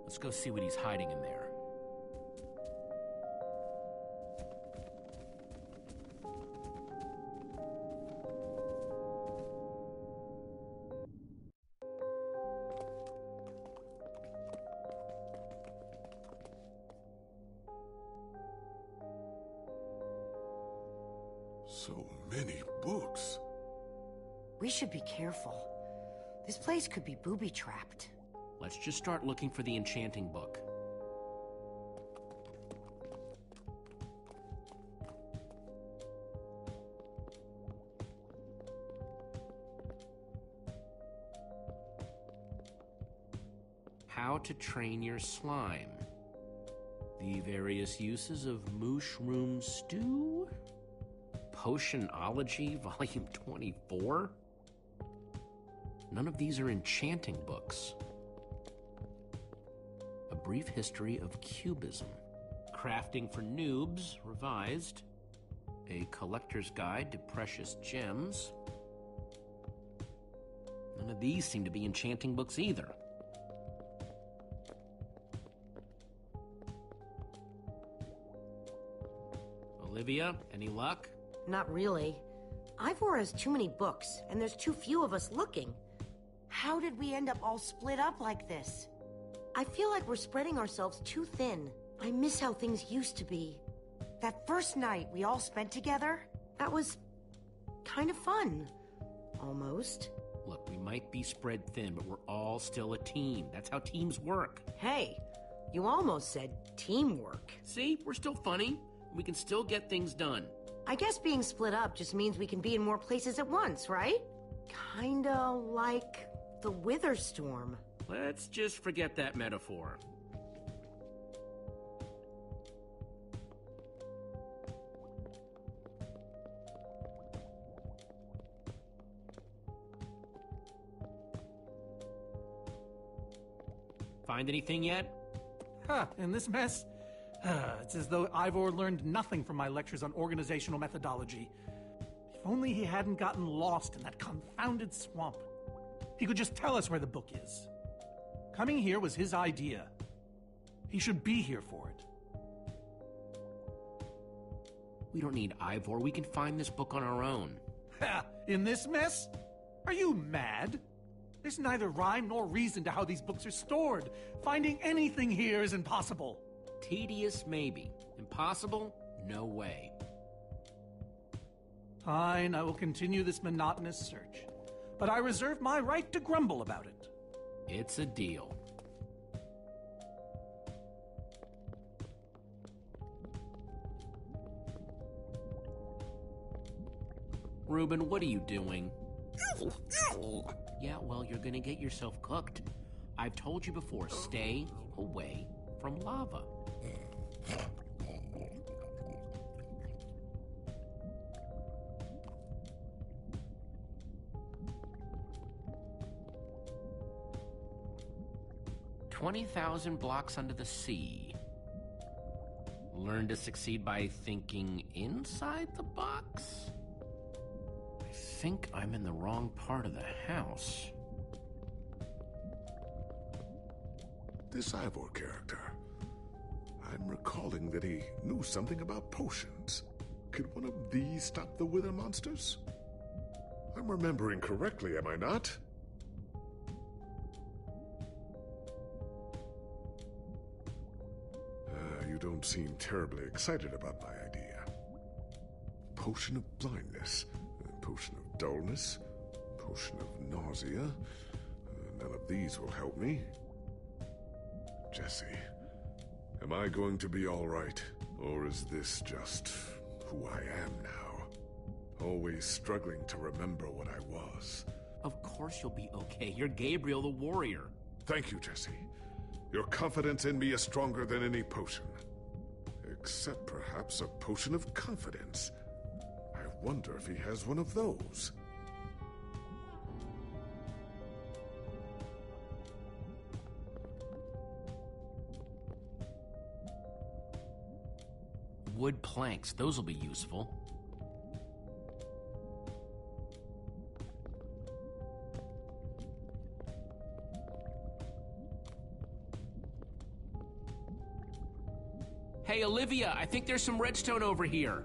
Let's go see what he's hiding in there. So many books. We should be careful. This place could be booby-trapped. Let's just start looking for the enchanting book. How to train your slime. The various uses of mushroom stew? Potionology, Volume 24? None of these are enchanting books. A Brief History of Cubism. Crafting for Noobs, revised. A Collector's Guide to Precious Gems. None of these seem to be enchanting books either. Olivia, any luck? Not really. Ivor has too many books, and there's too few of us looking. How did we end up all split up like this? I feel like we're spreading ourselves too thin. I miss how things used to be. That first night we all spent together, that was kind of fun. Almost. Look, we might be spread thin, but we're all still a team. That's how teams work. Hey, you almost said teamwork. See, we're still funny. We can still get things done. I guess being split up just means we can be in more places at once, right? Kinda like the Wither Storm. Let's just forget that metaphor. Find anything yet? In this mess? It's as though Ivor learned nothing from my lectures on organizational methodology. If only he hadn't gotten lost in that confounded swamp. He could just tell us where the book is. Coming here was his idea. He should be here for it. We don't need Ivor. We can find this book on our own. In this mess? Are you mad? There's neither rhyme nor reason to how these books are stored. Finding anything here is impossible. Tedious, maybe. Impossible? No way. Fine, I will continue this monotonous search. But I reserve my right to grumble about it. It's a deal. Reuben, what are you doing? Yeah, well, you're gonna get yourself cooked. I've told you before, stay away from lava. "20,000 blocks under the sea. Learn to succeed by thinking inside the box?" I think I'm in the wrong part of the house. This Ivor character. I'm recalling that he knew something about potions. Could one of these stop the wither monsters? I'm remembering correctly, am I not? You don't seem terribly excited about my idea. Potion of blindness, potion of dullness, potion of nausea. None of these will help me. Jesse, am I going to be all right? Or is this just who I am now? Always struggling to remember what I was. Of course you'll be okay. You're Gabriel the warrior. Thank you, Jesse. Your confidence in me is stronger than any potion. Except perhaps a potion of confidence. I wonder if he has one of those. Wood planks, those will be useful. Hey, Olivia, I think there's some redstone over here.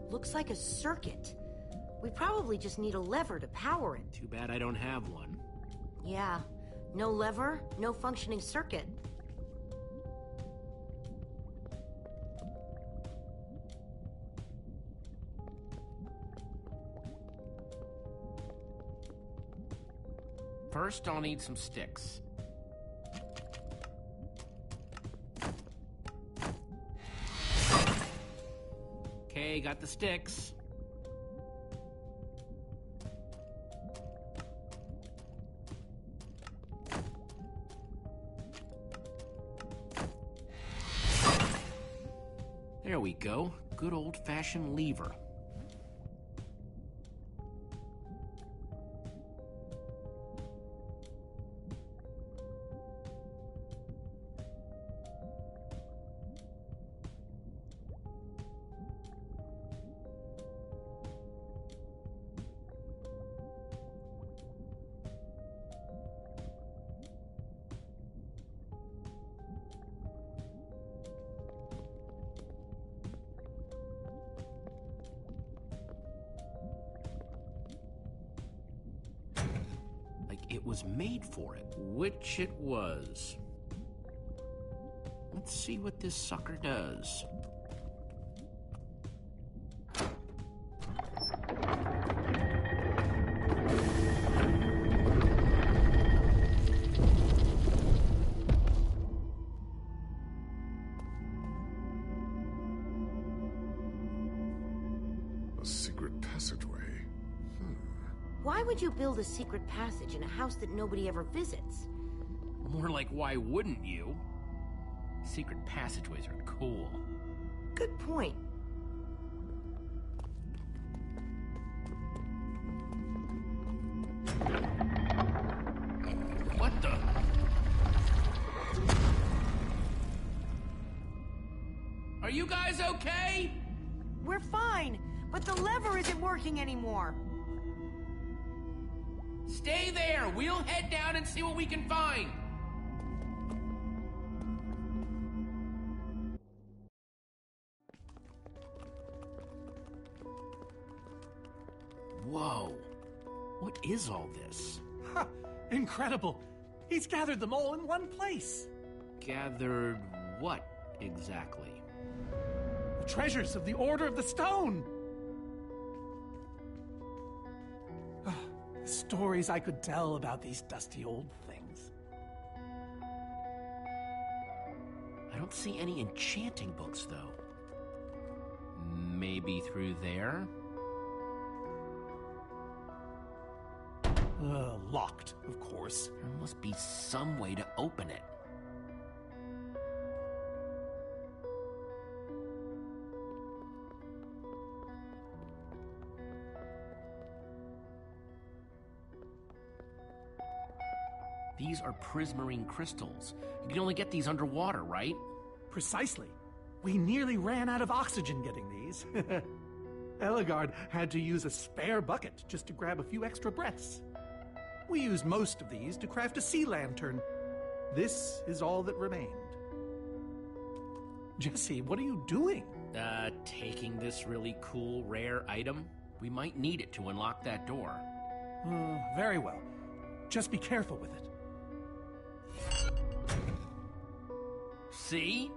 Looks like a circuit. We probably just need a lever to power it. Too bad I don't have one. Yeah. No lever, no functioning circuit. First, I'll need some sticks. Okay, got the sticks. There we go. Good old-fashioned lever. It was made for it, which it was. Let's see what this sucker does. A secret passageway. Why would you build a secret passage in a house that nobody ever visits? More like, why wouldn't you? Secret passageways are cool. Good point. What the? Are you guys okay? We're fine, but the lever isn't working anymore. Stay there! We'll head down and see what we can find! Whoa. What is all this? Ha! Incredible! He's gathered them all in one place! Gathered what, exactly? The treasures of the Order of the Stone! Stories I could tell about these dusty old things. I don't see any enchanting books, though. Maybe through there? Locked, of course. There must be some way to open it. These are prismarine crystals. You can only get these underwater, right? Precisely. We nearly ran out of oxygen getting these. Eligard had to use a spare bucket just to grab a few extra breaths. We used most of these to craft a sea lantern. This is all that remained. Jesse, what are you doing? Taking this really cool, rare item. We might need it to unlock that door. Very well. Just be careful with it. See?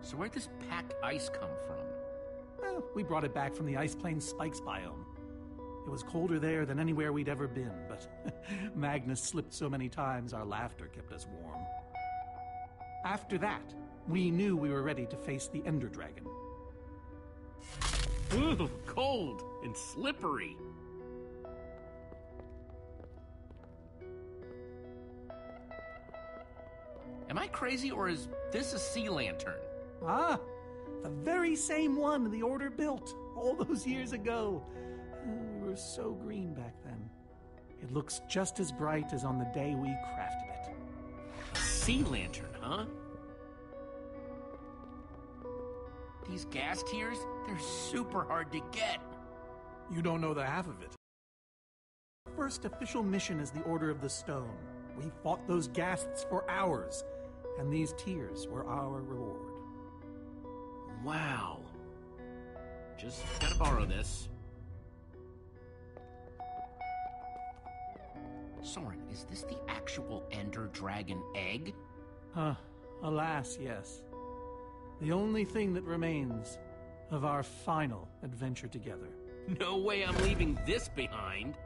So where'd this packed ice come from? Well, we brought it back from the Ice Plains Spikes biome. It was colder there than anywhere we'd ever been, but Magnus slipped so many times our laughter kept us warm. After that, we knew we were ready to face the Ender Dragon. Ooh, cold and slippery. Am I crazy, or is this a sea lantern? Ah, the very same one the Order built all those years ago. We were so green back then. It looks just as bright as on the day we crafted it. A sea lantern, huh? These gas tiers, they're super hard to get. You don't know the half of it. first official mission as the Order of the Stone. We fought those ghasts for hours, and these tears were our reward. Wow. Just gotta borrow this. Soren, is this the actual Ender Dragon egg? Alas, yes. The only thing that remains of our final adventure together. No way I'm leaving this behind.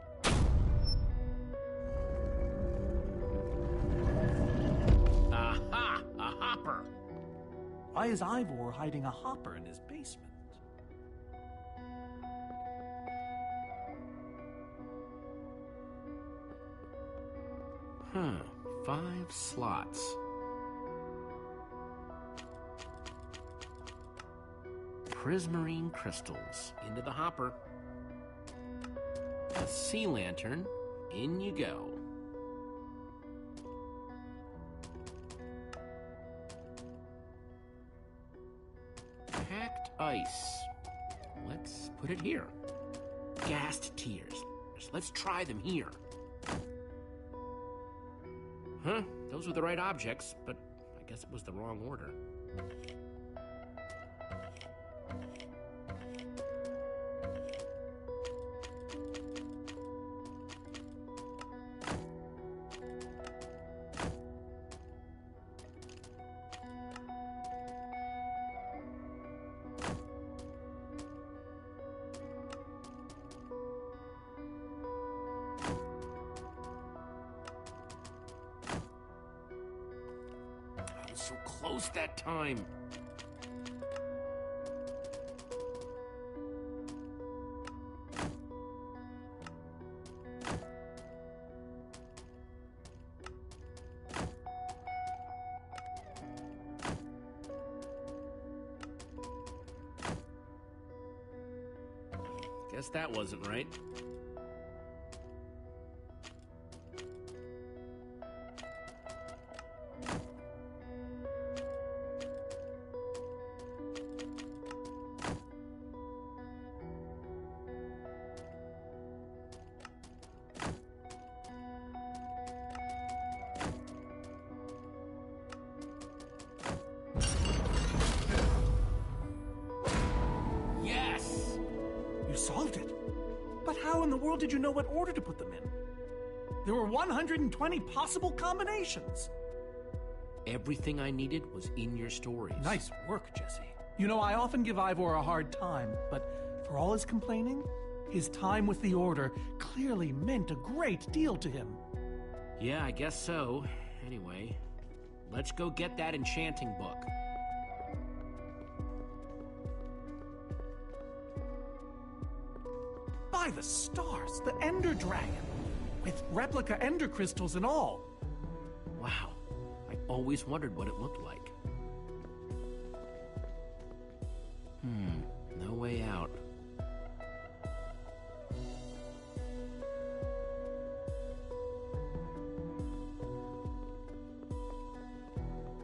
Aha! A hopper! Why is Ivor hiding a hopper in his basement? Huh. 5 slots. Prismarine crystals. Into the hopper. A sea lantern. In you go. Packed ice. Let's put it here. Gassed tears. Let's try them here. Huh, those were the right objects, but I guess it was the wrong order. So close that time. Guess that wasn't right. Solved it. But how in the world did you know what order to put them in? There were 120 possible combinations. Everything I needed was in your stories. Nice work, Jesse. You know, I often give Ivor a hard time, but for all his complaining, his time with the Order clearly meant a great deal to him. Yeah, I guess so. Anyway, let's go get that enchanting book. By the stars, the Ender Dragon, with replica Ender crystals and all. Wow, I always wondered what it looked like. No way out.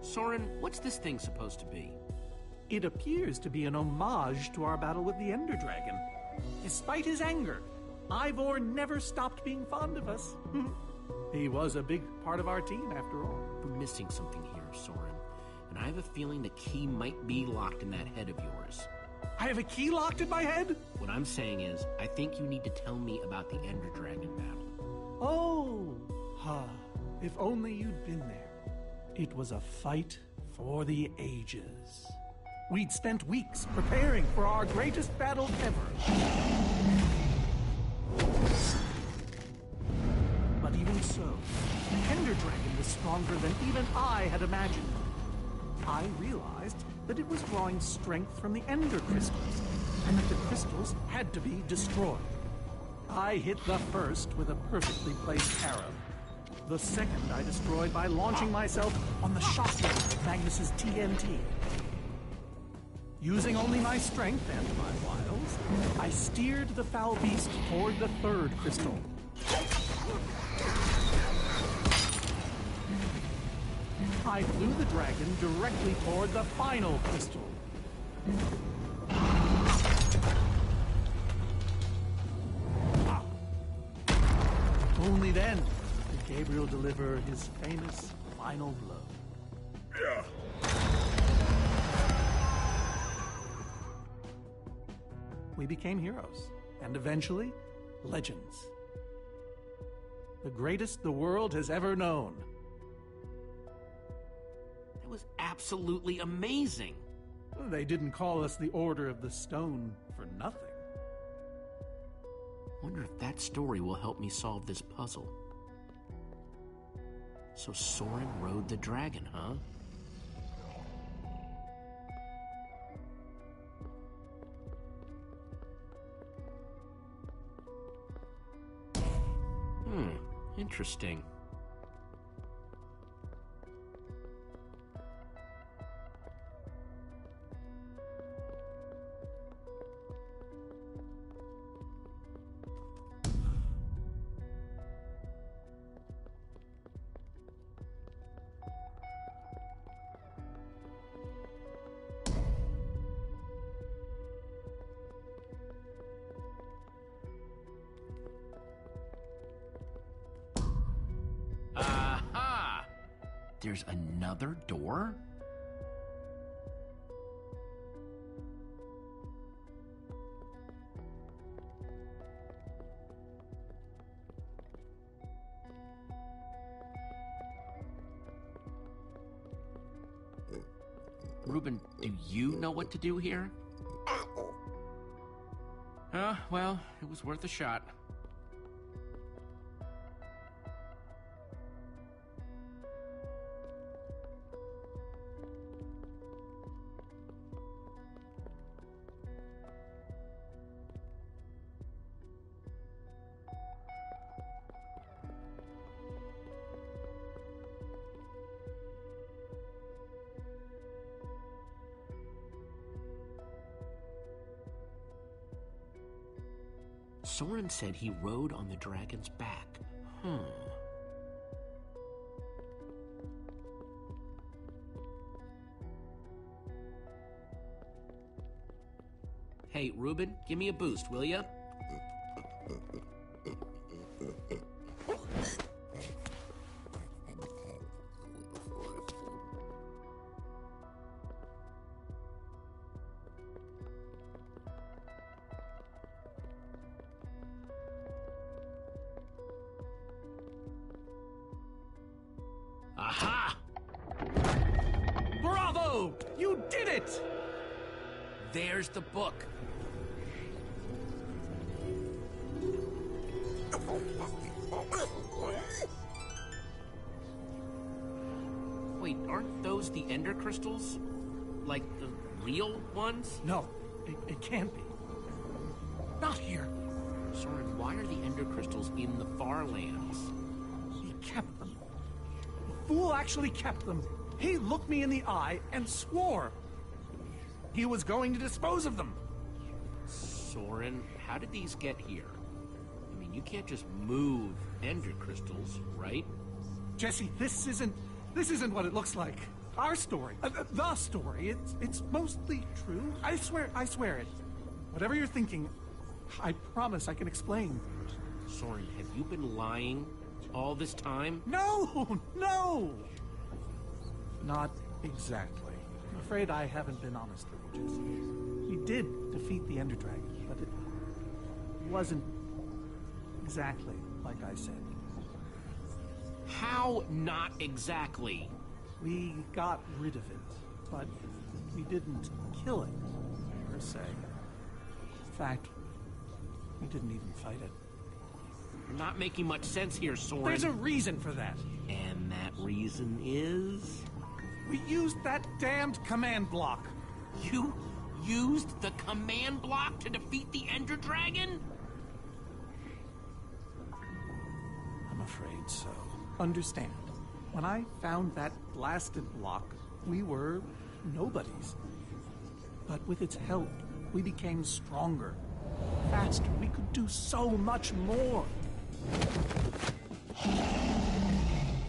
Soren, what's this thing supposed to be? It appears to be an homage to our battle with the Ender Dragon. Despite his anger, Ivor never stopped being fond of us. He was a big part of our team, after all. We're missing something here, Soren. And I have a feeling the key might be locked in that head of yours. I have a key locked in my head? What I'm saying is, I think you need to tell me about the Ender Dragon battle. Oh, if only you'd been there. It was a fight for the ages. We'd spent weeks preparing for our greatest battle ever. But even so, the Ender Dragon was stronger than even I had imagined. I realized that it was drawing strength from the Ender crystals, and that the crystals had to be destroyed. I hit the first with a perfectly placed arrow. The second I destroyed by launching myself on the shockwave of Magnus's TNT. Using only my strength and my wiles, I steered the foul beast toward the third crystal. I flew the dragon directly toward the final crystal. then did Gabriel deliver his famous final blow. Yeah. We became heroes, and eventually, legends. The greatest the world has ever known. That was absolutely amazing. They didn't call us the Order of the Stone for nothing. Wonder if that story will help me solve this puzzle. So Soren rode the dragon, huh? Interesting. Aha! There's another door? Reuben, do you know what to do here? Well, it was worth a shot. Soren said he rode on the dragon's back. Hey, Reuben, give me a boost, will ya? Aha! Bravo! You did it! There's the book. Wait, aren't those the ender crystals? Like the real ones? No, it can't be. Not here. Soren, why are the ender crystals in the far lands? He kept them. The fool actually kept them. He looked me in the eye and swore he was going to dispose of them. Soren, how did these get here? I mean, you can't just move ender crystals, right? Jesse, this isn't what it looks like. Our story, the story, it's mostly true. I swear it. Whatever you're thinking, I promise I can explain. Soren, have you been lying all this time? No! Not exactly. I'm afraid I haven't been honest with you, Jesse. We did defeat the Ender Dragon, but it wasn't exactly like I said. How not exactly? We got rid of it, but we didn't kill it, per se. In fact, we didn't even fight it. You're not making much sense here, Soren. There's a reason for that. And that reason is? We used that damned command block. You used the command block to defeat the Ender Dragon? I'm afraid so. Understand, when I found that blasted block, we were nobodies. But with its help, we became stronger, faster. We could do so much more.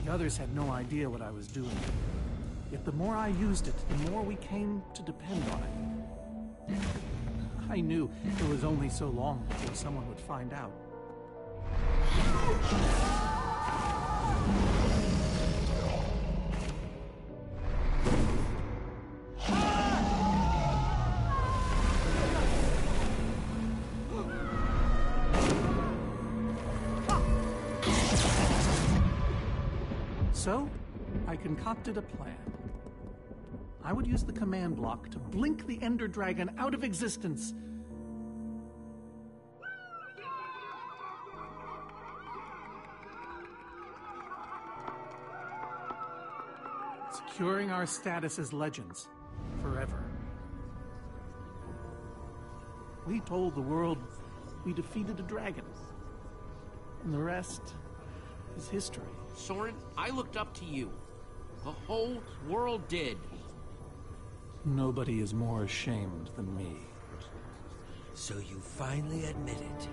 The others had no idea what I was doing. Yet the more I used it, the more we came to depend on it. I knew it was only so long before someone would find out. So, I concocted a plan. I would use the command block to blink the Ender Dragon out of existence. Securing our status as legends forever. We told the world we defeated a dragon. And the rest is history. Soren, I looked up to you. The whole world did. Nobody is more ashamed than me. So you finally admit it.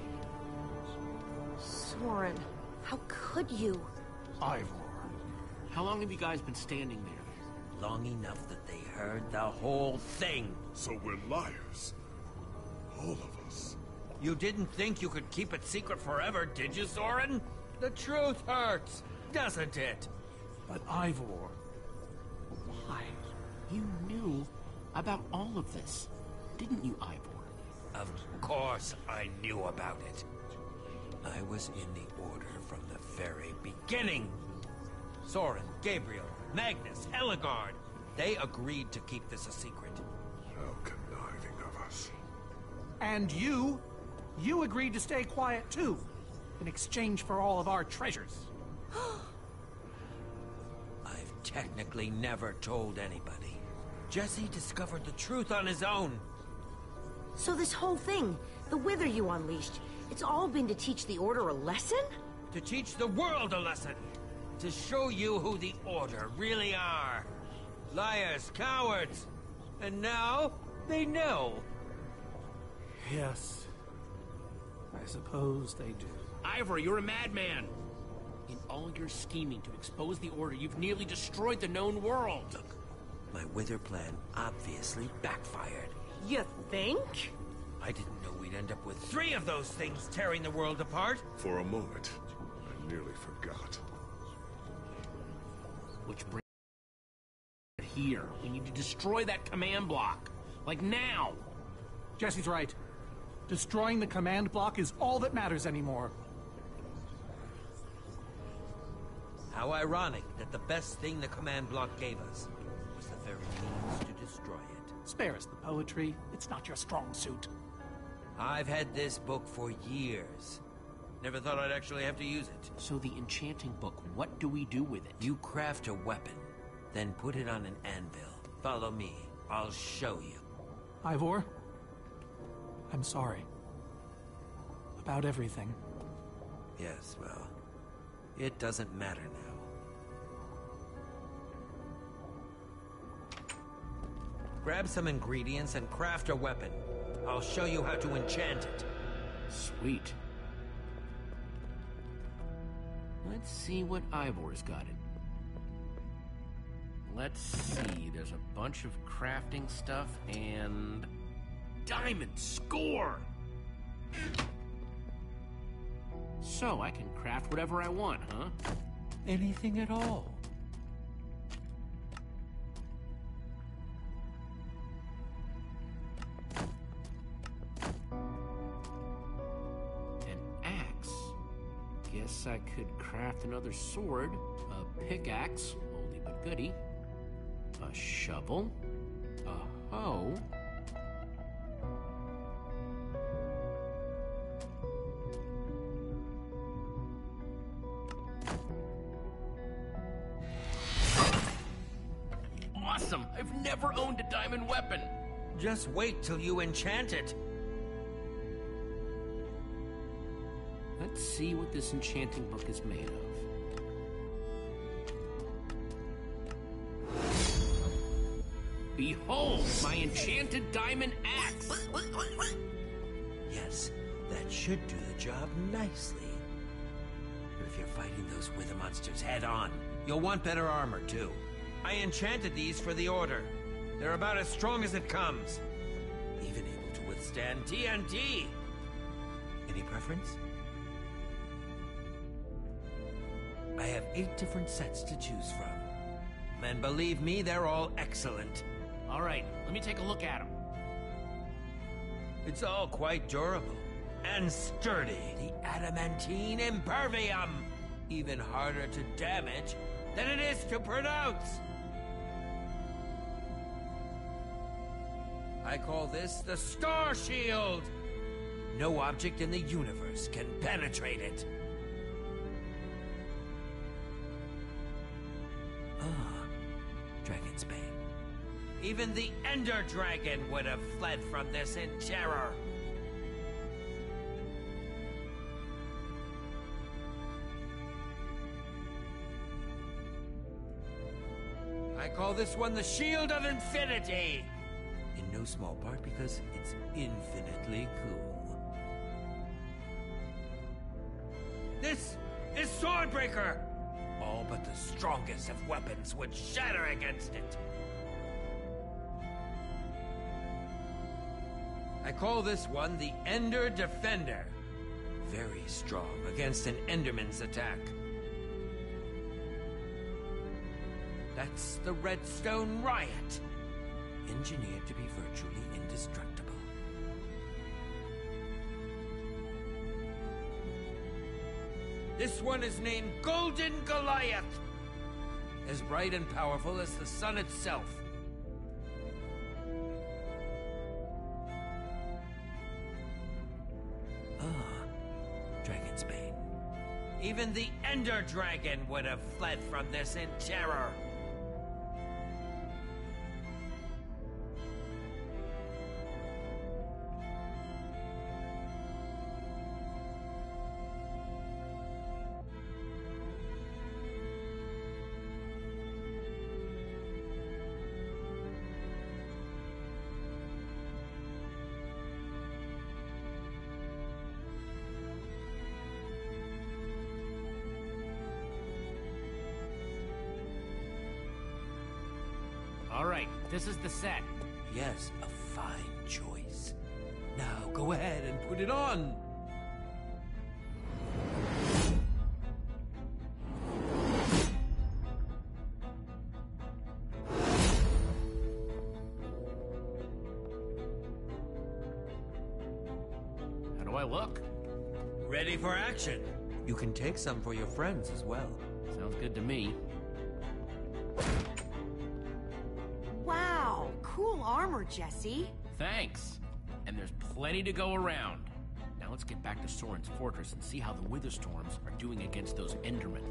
Soren, how could you? Ivor. How long have you guys been standing there? Long enough that they heard the whole thing. So we're liars. All of us. You didn't think you could keep it secret forever, did you, Soren? The truth hurts, doesn't it? But Ivor... Why? You knew about all of this, didn't you, Ivor? Of course I knew about it. I was in the Order from the very beginning. Soren, Gabriel, Magnus, Ellegaard, they agreed to keep this a secret. How conniving of us. And you agreed to stay quiet too, in exchange for all of our treasures. I've technically never told anybody. Jesse discovered the truth on his own. So this whole thing, the Wither you unleashed, it's all been to teach the Order a lesson? To teach the world a lesson. To show you who the Order really are. Liars, cowards. And now, they know. Yes. I suppose they do. Ivor, you're a madman. In all your scheming to expose the Order, you've nearly destroyed the known world. Look, my Wither plan obviously backfired. You think? I didn't know we'd end up with 3 of those things tearing the world apart. For a moment, I nearly forgot. Which brings here. We need to destroy that command block. Like now. Jesse's right. Destroying the command block is all that matters anymore. How ironic that the best thing the command block gave us was the very means to destroy it. Spare us the poetry. It's not your strong suit. I've had this book for years. Never thought I'd actually have to use it. So the enchanting book, what do we do with it? You craft a weapon, then put it on an anvil. Follow me. I'll show you. Ivor, I'm sorry. About everything. Yes, well, it doesn't matter now. Grab some ingredients and craft a weapon. I'll show you how to enchant it. Sweet. Let's see what Ivor's got it. Let's see, there's a bunch of crafting stuff and... Diamond score! So I can craft whatever I want, huh? Anything at all. An axe. Guess I could craft another sword, a pickaxe, oldie but goodie, a shovel, a hoe, awesome! I've never owned a diamond weapon! Just wait till you enchant it. Let's see what this enchanting book is made of. Behold, my enchanted diamond axe! Yes, that should do the job nicely. But if you're fighting those wither monsters head on, you'll want better armor too. I enchanted these for the Order. They're about as strong as it comes. Even able to withstand TNT. Any preference? I have 8 different sets to choose from. And believe me, they're all excellent. All right, let me take a look at them. It's all quite durable. And sturdy. The adamantine impervium. Even harder to damage than it is to pronounce. I call this the Star Shield. No object in the universe can penetrate it. Ah, Dragon's Bane. Even the Ender Dragon would have fled from this in terror. I call this one the Shield of Infinity. In no small part because it's infinitely cool. This is Swordbreaker! All but the strongest of weapons would shatter against it. I call this one the Ender Defender. Very strong against an Enderman's attack. That's the Redstone Riot. Engineered to be virtually indestructible. This one is named Golden Goliath. As bright and powerful as the sun itself. Dragon's Bane. Even the Ender Dragon would have fled from this in terror. All right, this is the set. Yes, a fine choice. Now go ahead and put it on. How do I look? Ready for action. You can take some for your friends as well. Sounds good to me. Wow, cool armor, Jesse. Thanks. And there's plenty to go around. Now let's get back to Soren's fortress and see how the Wither Storms are doing against those Endermen.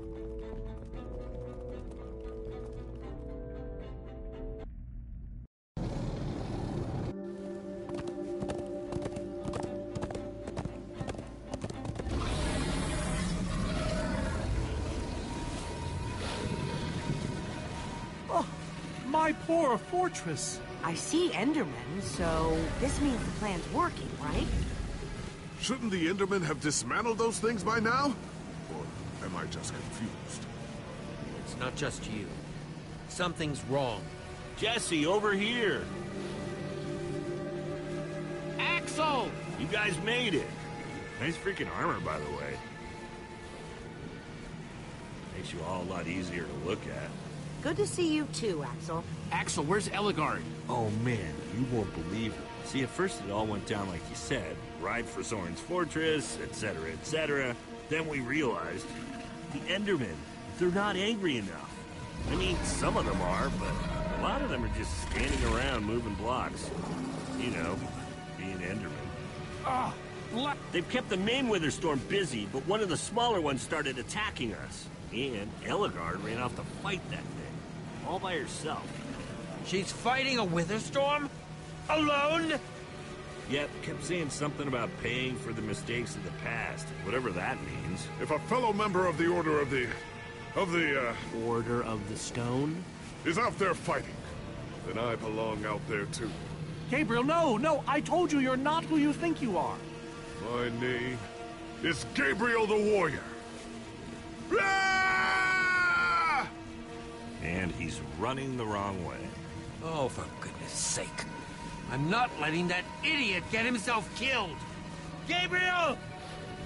My poor fortress. I see Endermen, so this means the plan's working, right? Shouldn't the Endermen have dismantled those things by now? Or am I just confused? It's not just you. Something's wrong. Jesse, over here! Axel! You guys made it! Nice freaking armor, by the way. Makes you all a lot easier to look at. Good to see you too, Axel. Axel, where's Ellegard? Oh man, you won't believe it. See, at first it all went down like you said. Ride for Soren's fortress, etc., etc. Then we realized the Endermen, they're not angry enough. I mean, some of them are, but a lot of them are just standing around moving blocks. You know, being Endermen. They've kept the main Witherstorm busy, but one of the smaller ones started attacking us. And Ellegard ran off to fight that thing, all by herself. She's fighting a Witherstorm? Alone? Yep, kept saying something about paying for the mistakes of the past, whatever that means. If a fellow member of the Order of the Order of the Stone? is out there fighting, then I belong out there too. Gabriel, no, I told you you're not who you think you are. My name is Gabriel the Warrior. And he's running the wrong way. Oh, for goodness sake. I'm not letting that idiot get himself killed. Gabriel!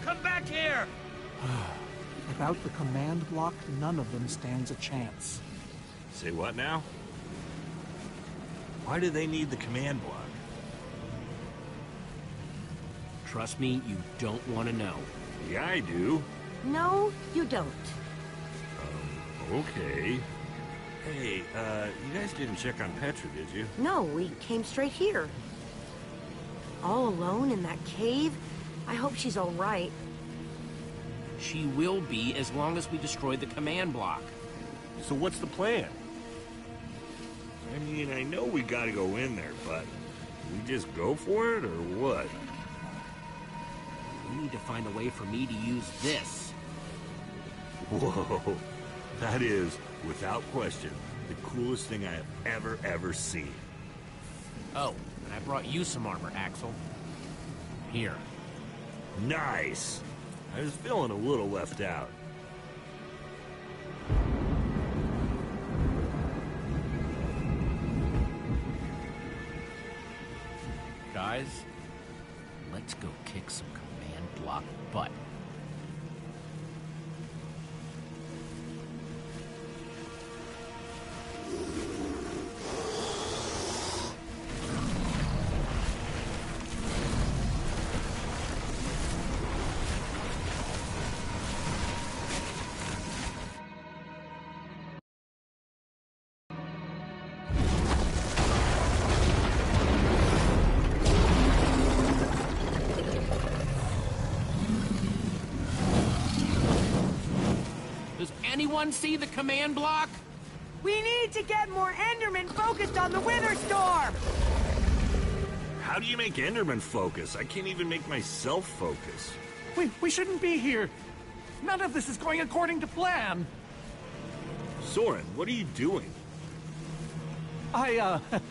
Come back here! Without the command block, none of them stands a chance. Say what now? Why do they need the command block? Trust me, you don't want to know. Yeah, I do. No, you don't. Okay. Hey, you guys didn't check on Petra, did you? No, we came straight here. All alone in that cave? I hope she's all right. She will be as long as we destroy the command block. So what's the plan? I mean, I know we gotta go in there, but we just go for it, or what? We need to find a way for me to use this. Whoa. That is, without question, the coolest thing I have ever seen. Oh, and I brought you some armor, Axel. Here. Nice! I was feeling a little left out. Guys, let's go kick some command block butt. Anyone see the command block? We need to get more Endermen focused on the Wither Storm! How do you make Enderman focus? I can't even make myself focus. We shouldn't be here. None of this is going according to plan. Soren, what are you doing?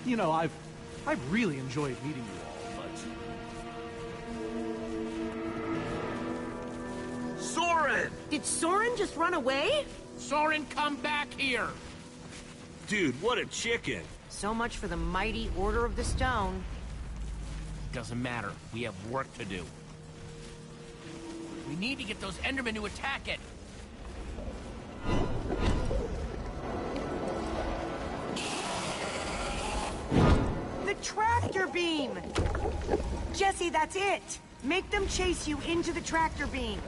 You know, I've really enjoyed meeting you all, but... Soren! Did Soren just run away? Soren, come back here! Dude, what a chicken! So much for the mighty Order of the Stone. Doesn't matter. We have work to do. We need to get those Endermen to attack it. The tractor beam! Jesse, that's it! Make them chase you into the tractor beam.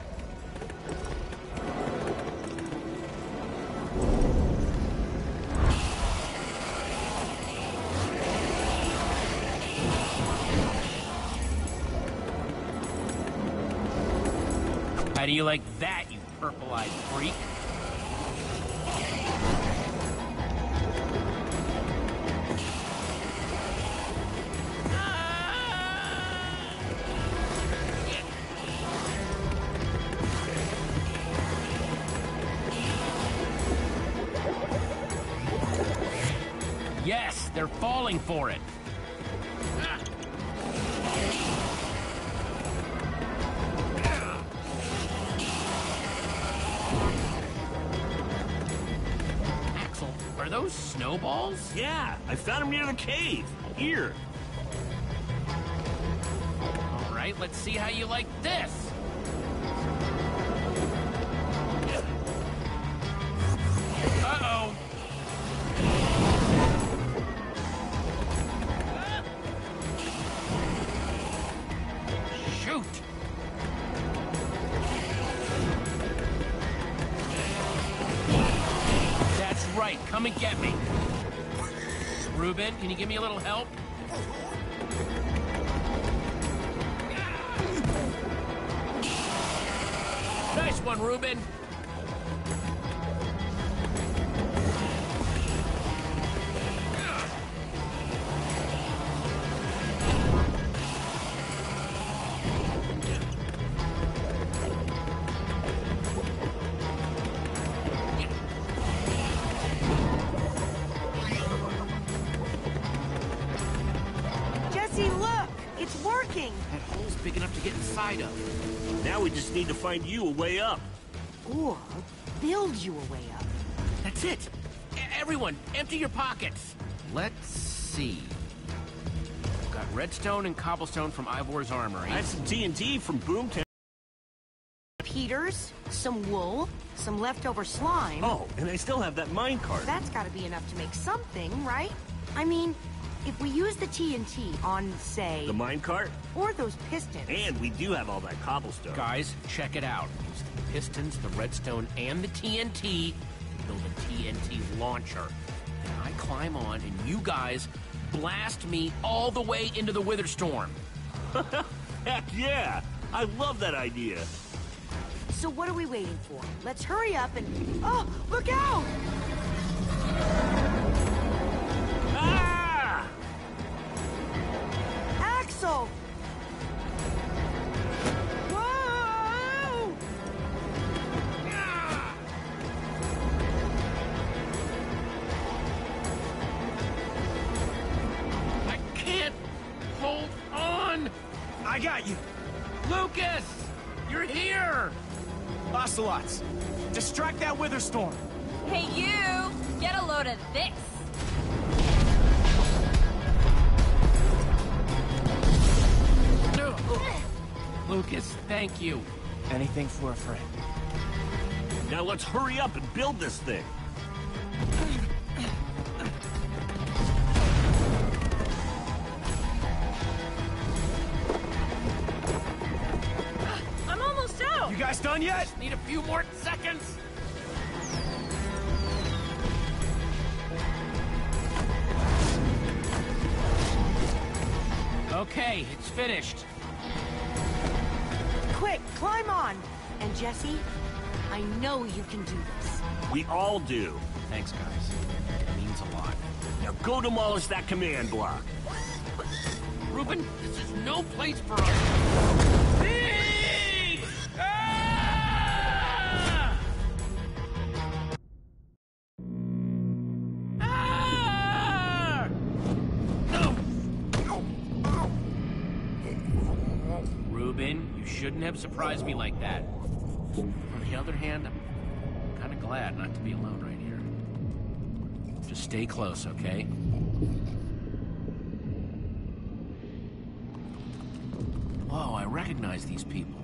How do you like that, you purple-eyed freak? Yes, they're falling for it. Axel, are those snowballs? Yeah, I found them near the cave. Here. All right, let's see how you like this. Uh-oh. Shoot! That's right, come and get me. Reuben, can you give me a little help? Nice one, Reuben. Jesse, look! It's working! That hole's big enough to get inside of. Now we just need to find you a way up. Or build you a way up. That's it. Everyone, empty your pockets. Let's see. Got redstone and cobblestone from Ivor's armory. I have some TNT from Boomtown. Peters, some wool, some leftover slime. Oh, and I still have that minecart. That's gotta be enough to make something, right? I mean, if we use the TNT on, say... The minecart? Or those pistons. And we do have all that cobblestone. Guys, check it out. Use the pistons, the redstone, and the TNT. build a TNT launcher. And I climb on, and you guys blast me all the way into the Wither Storm. Heck yeah! I love that idea. So what are we waiting for? Let's hurry up and... Oh, look out! Ah! Axel! Whoa! Ah! I can't hold on! I got you! Lucas! You're here! Ocelots! Distract that Wither Storm! Hey, you! Get a load of this! No. Lucas, thank you. Anything for a friend. Now let's hurry up and build this thing. I'm almost out! You guys done yet? Need a few more seconds. Okay, it's finished. Quick, climb on! And Jesse, I know you can do this. We all do. Thanks, guys. It means a lot. Now go demolish that command block. Reuben, this is no place for us. Hey! Ah! Ah! No! Reuben, you shouldn't have surprised me like that. On the other hand, I'm kind of glad not to be alone right here. Just stay close, okay? Whoa, I recognize these people.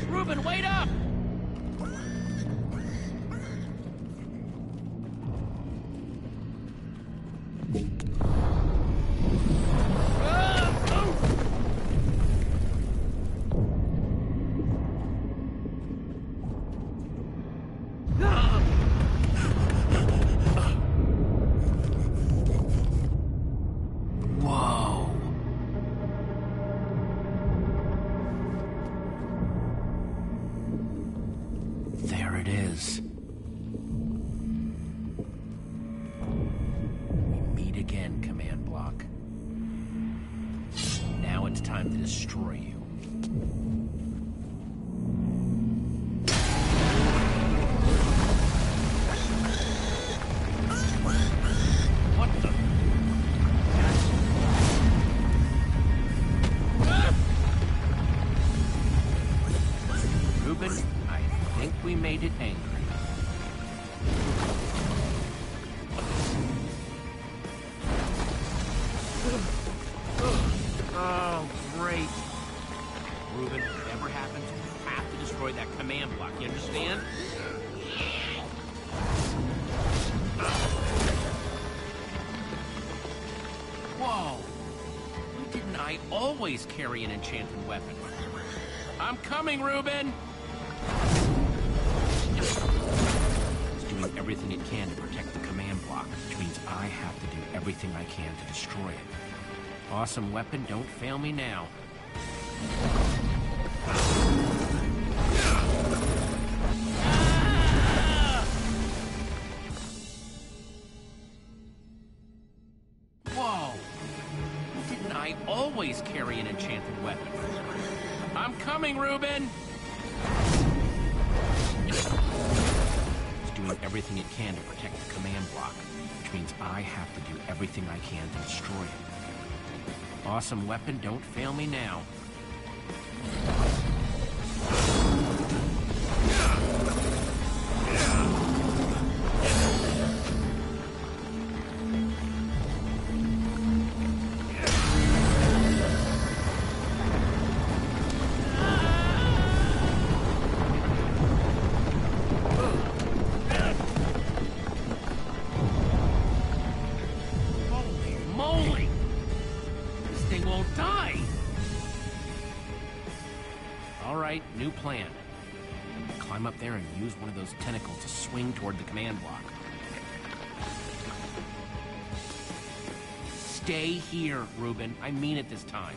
Reuben, wait up! Whoa. There it is. We meet again, command block. Now it's time to destroy you. What the? Reuben, I think we made it angry. Oh, great. Reuben, whatever happens, we have to destroy that command block, you understand? Whoa! Why didn't I always carry an enchanted weapon? I'm coming, Reuben! It's doing everything it can to protect the command block, which means I have to do everything I can to destroy it. Awesome weapon, don't fail me now. Whoa! Why didn't I always carry an enchanted weapon? I'm coming, Reuben! It's doing everything it can to protect the command block, which means I have to do everything I can to destroy it. Awesome weapon, don't fail me now. plan. Climb up there and use one of those tentacles to swing toward the command block. Stay here, Reuben. I mean it this time.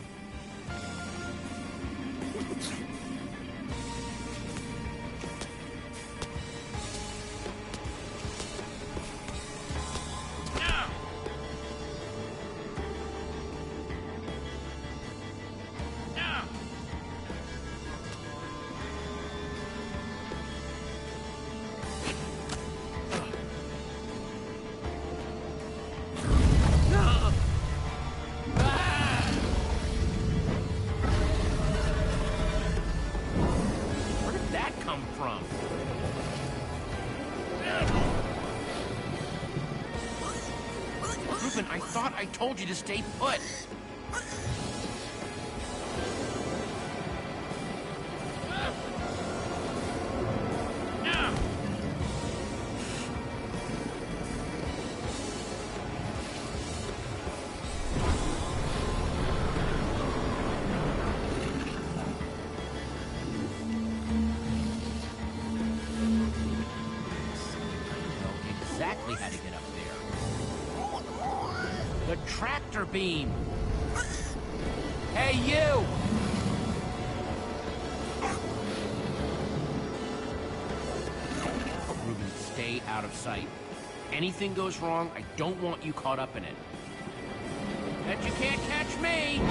I thought I told you to stay put. Exactly how to get up there. The tractor beam! Hey, you! Reuben, stay out of sight. Anything goes wrong, I don't want you caught up in it. Bet you can't catch me!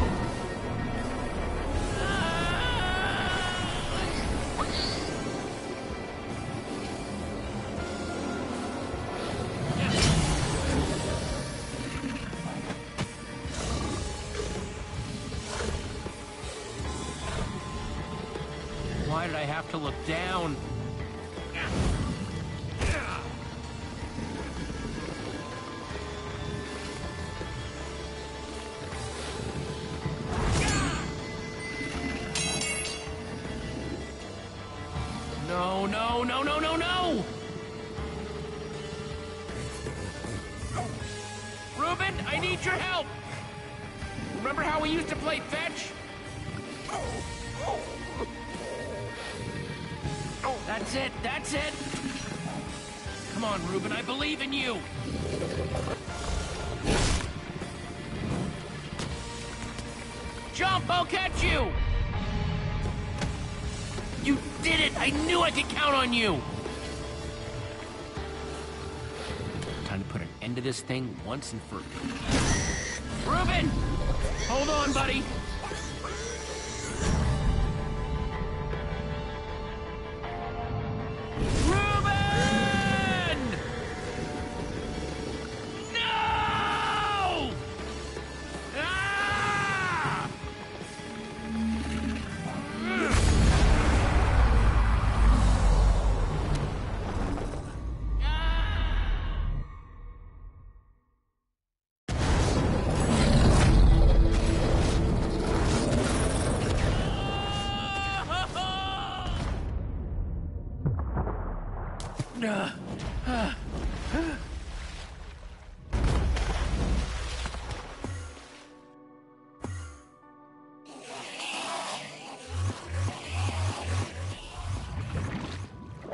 Why did I have to look down? No, no, no, no, no, no! Reuben, I need your help! Remember how we used to play fetch? That's it, that's it! Come on, Reuben, I believe in you! Jump, I'll catch you! You did it! I knew I could count on you! Time to put an end to this thing once and for... Reuben! Hold on, buddy!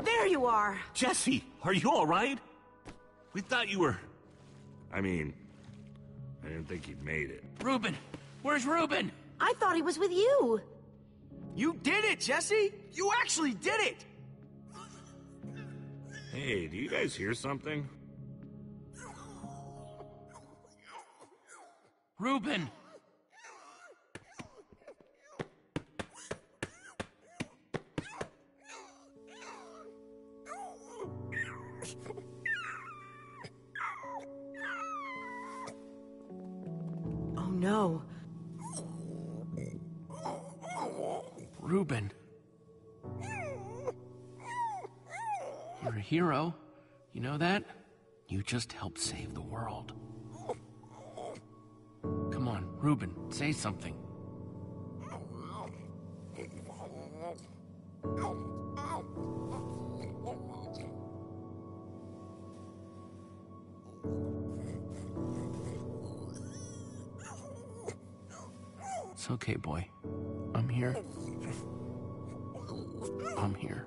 There you are! Jesse, are you all right? We thought you were... I mean, I didn't think you'd made it. Reuben! Where's Reuben? I thought he was with you! You did it, Jesse! You actually did it! Hey, do you guys hear something? Reuben! Oh no. Reuben. You're a hero. You know that? You just helped save the world. Come on, Reuben, say something. It's okay, boy. I'm here. from here.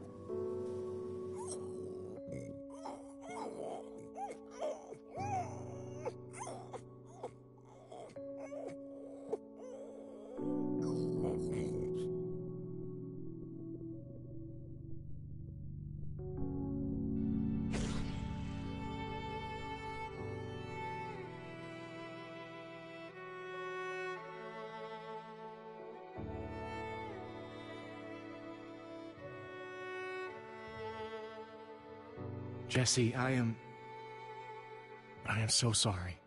Jesse, I am so sorry.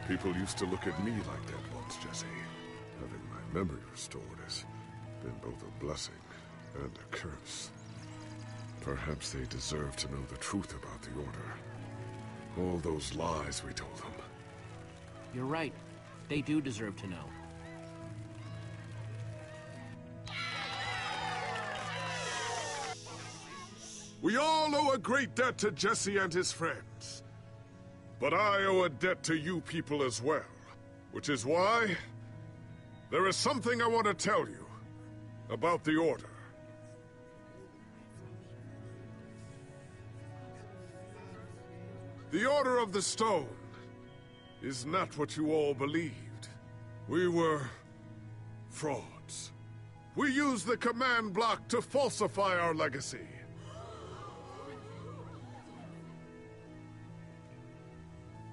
People used to look at me like that once, Jesse. Having my memory restored has been both a blessing and a curse. Perhaps they deserve to know the truth about the Order. All those lies we told them. You're right. They do deserve to know. We all owe a great debt to Jesse and his friends. But I owe a debt to you people as well. Which is why there is something I want to tell you about the Order. The Order of the Stone is not what you all believed. We were frauds. We used the command block to falsify our legacy.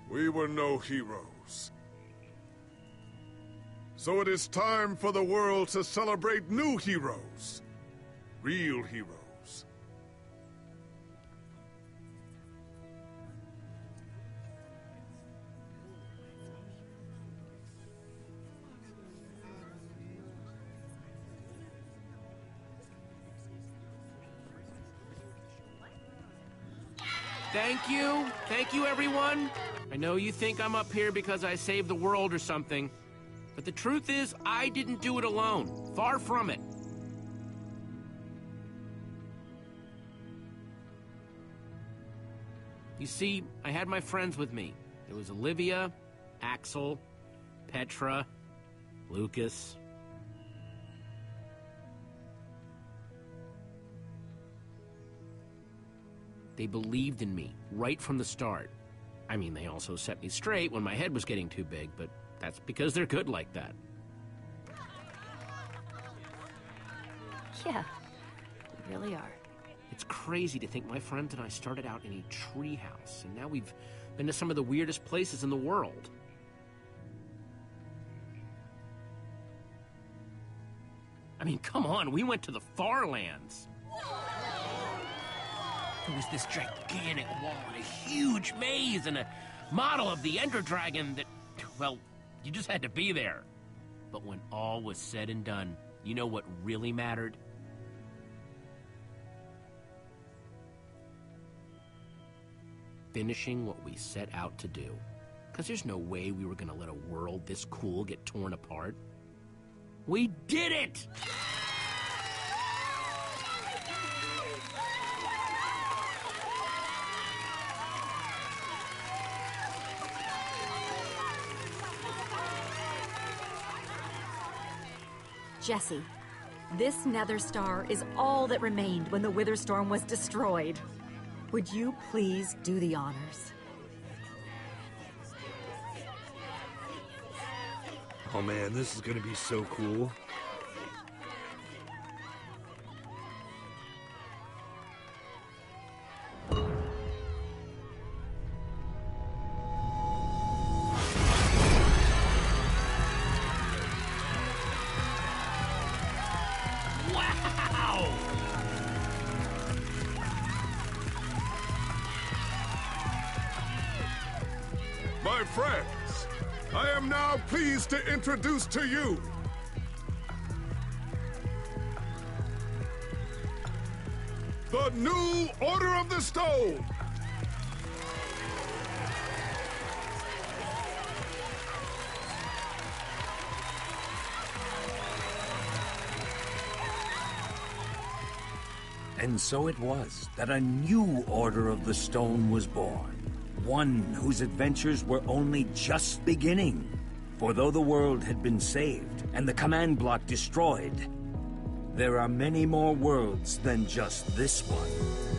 We were no heroes. So it is time for the world to celebrate new heroes. Real heroes. Thank you. Thank you, everyone. I know you think I'm up here because I saved the world or something, but the truth is, I didn't do it alone. Far from it. You see, I had my friends with me. There was Olivia, Axel, Petra, Lucas. They believed in me right from the start. I mean, they also set me straight when my head was getting too big, but that's because they're good like that. Yeah, we really are. It's crazy to think my friends and I started out in a treehouse, and now we've been to some of the weirdest places in the world. I mean, come on, we went to the far lands. There was this gigantic wall and a huge maze and a model of the Ender Dragon that, well, you just had to be there. But when all was said and done, you know what really mattered? Finishing what we set out to do. Because there's no way we were going to let a world this cool get torn apart. We did it! Jesse, this Nether Star is all that remained when the Wither Storm was destroyed. Would you please do the honors? Oh man, this is gonna be so cool. My friends, I am now pleased to introduce to you the new Order of the Stone. And so it was that a new Order of the Stone was born. One whose adventures were only just beginning. For though the world had been saved and the command block destroyed, there are many more worlds than just this one.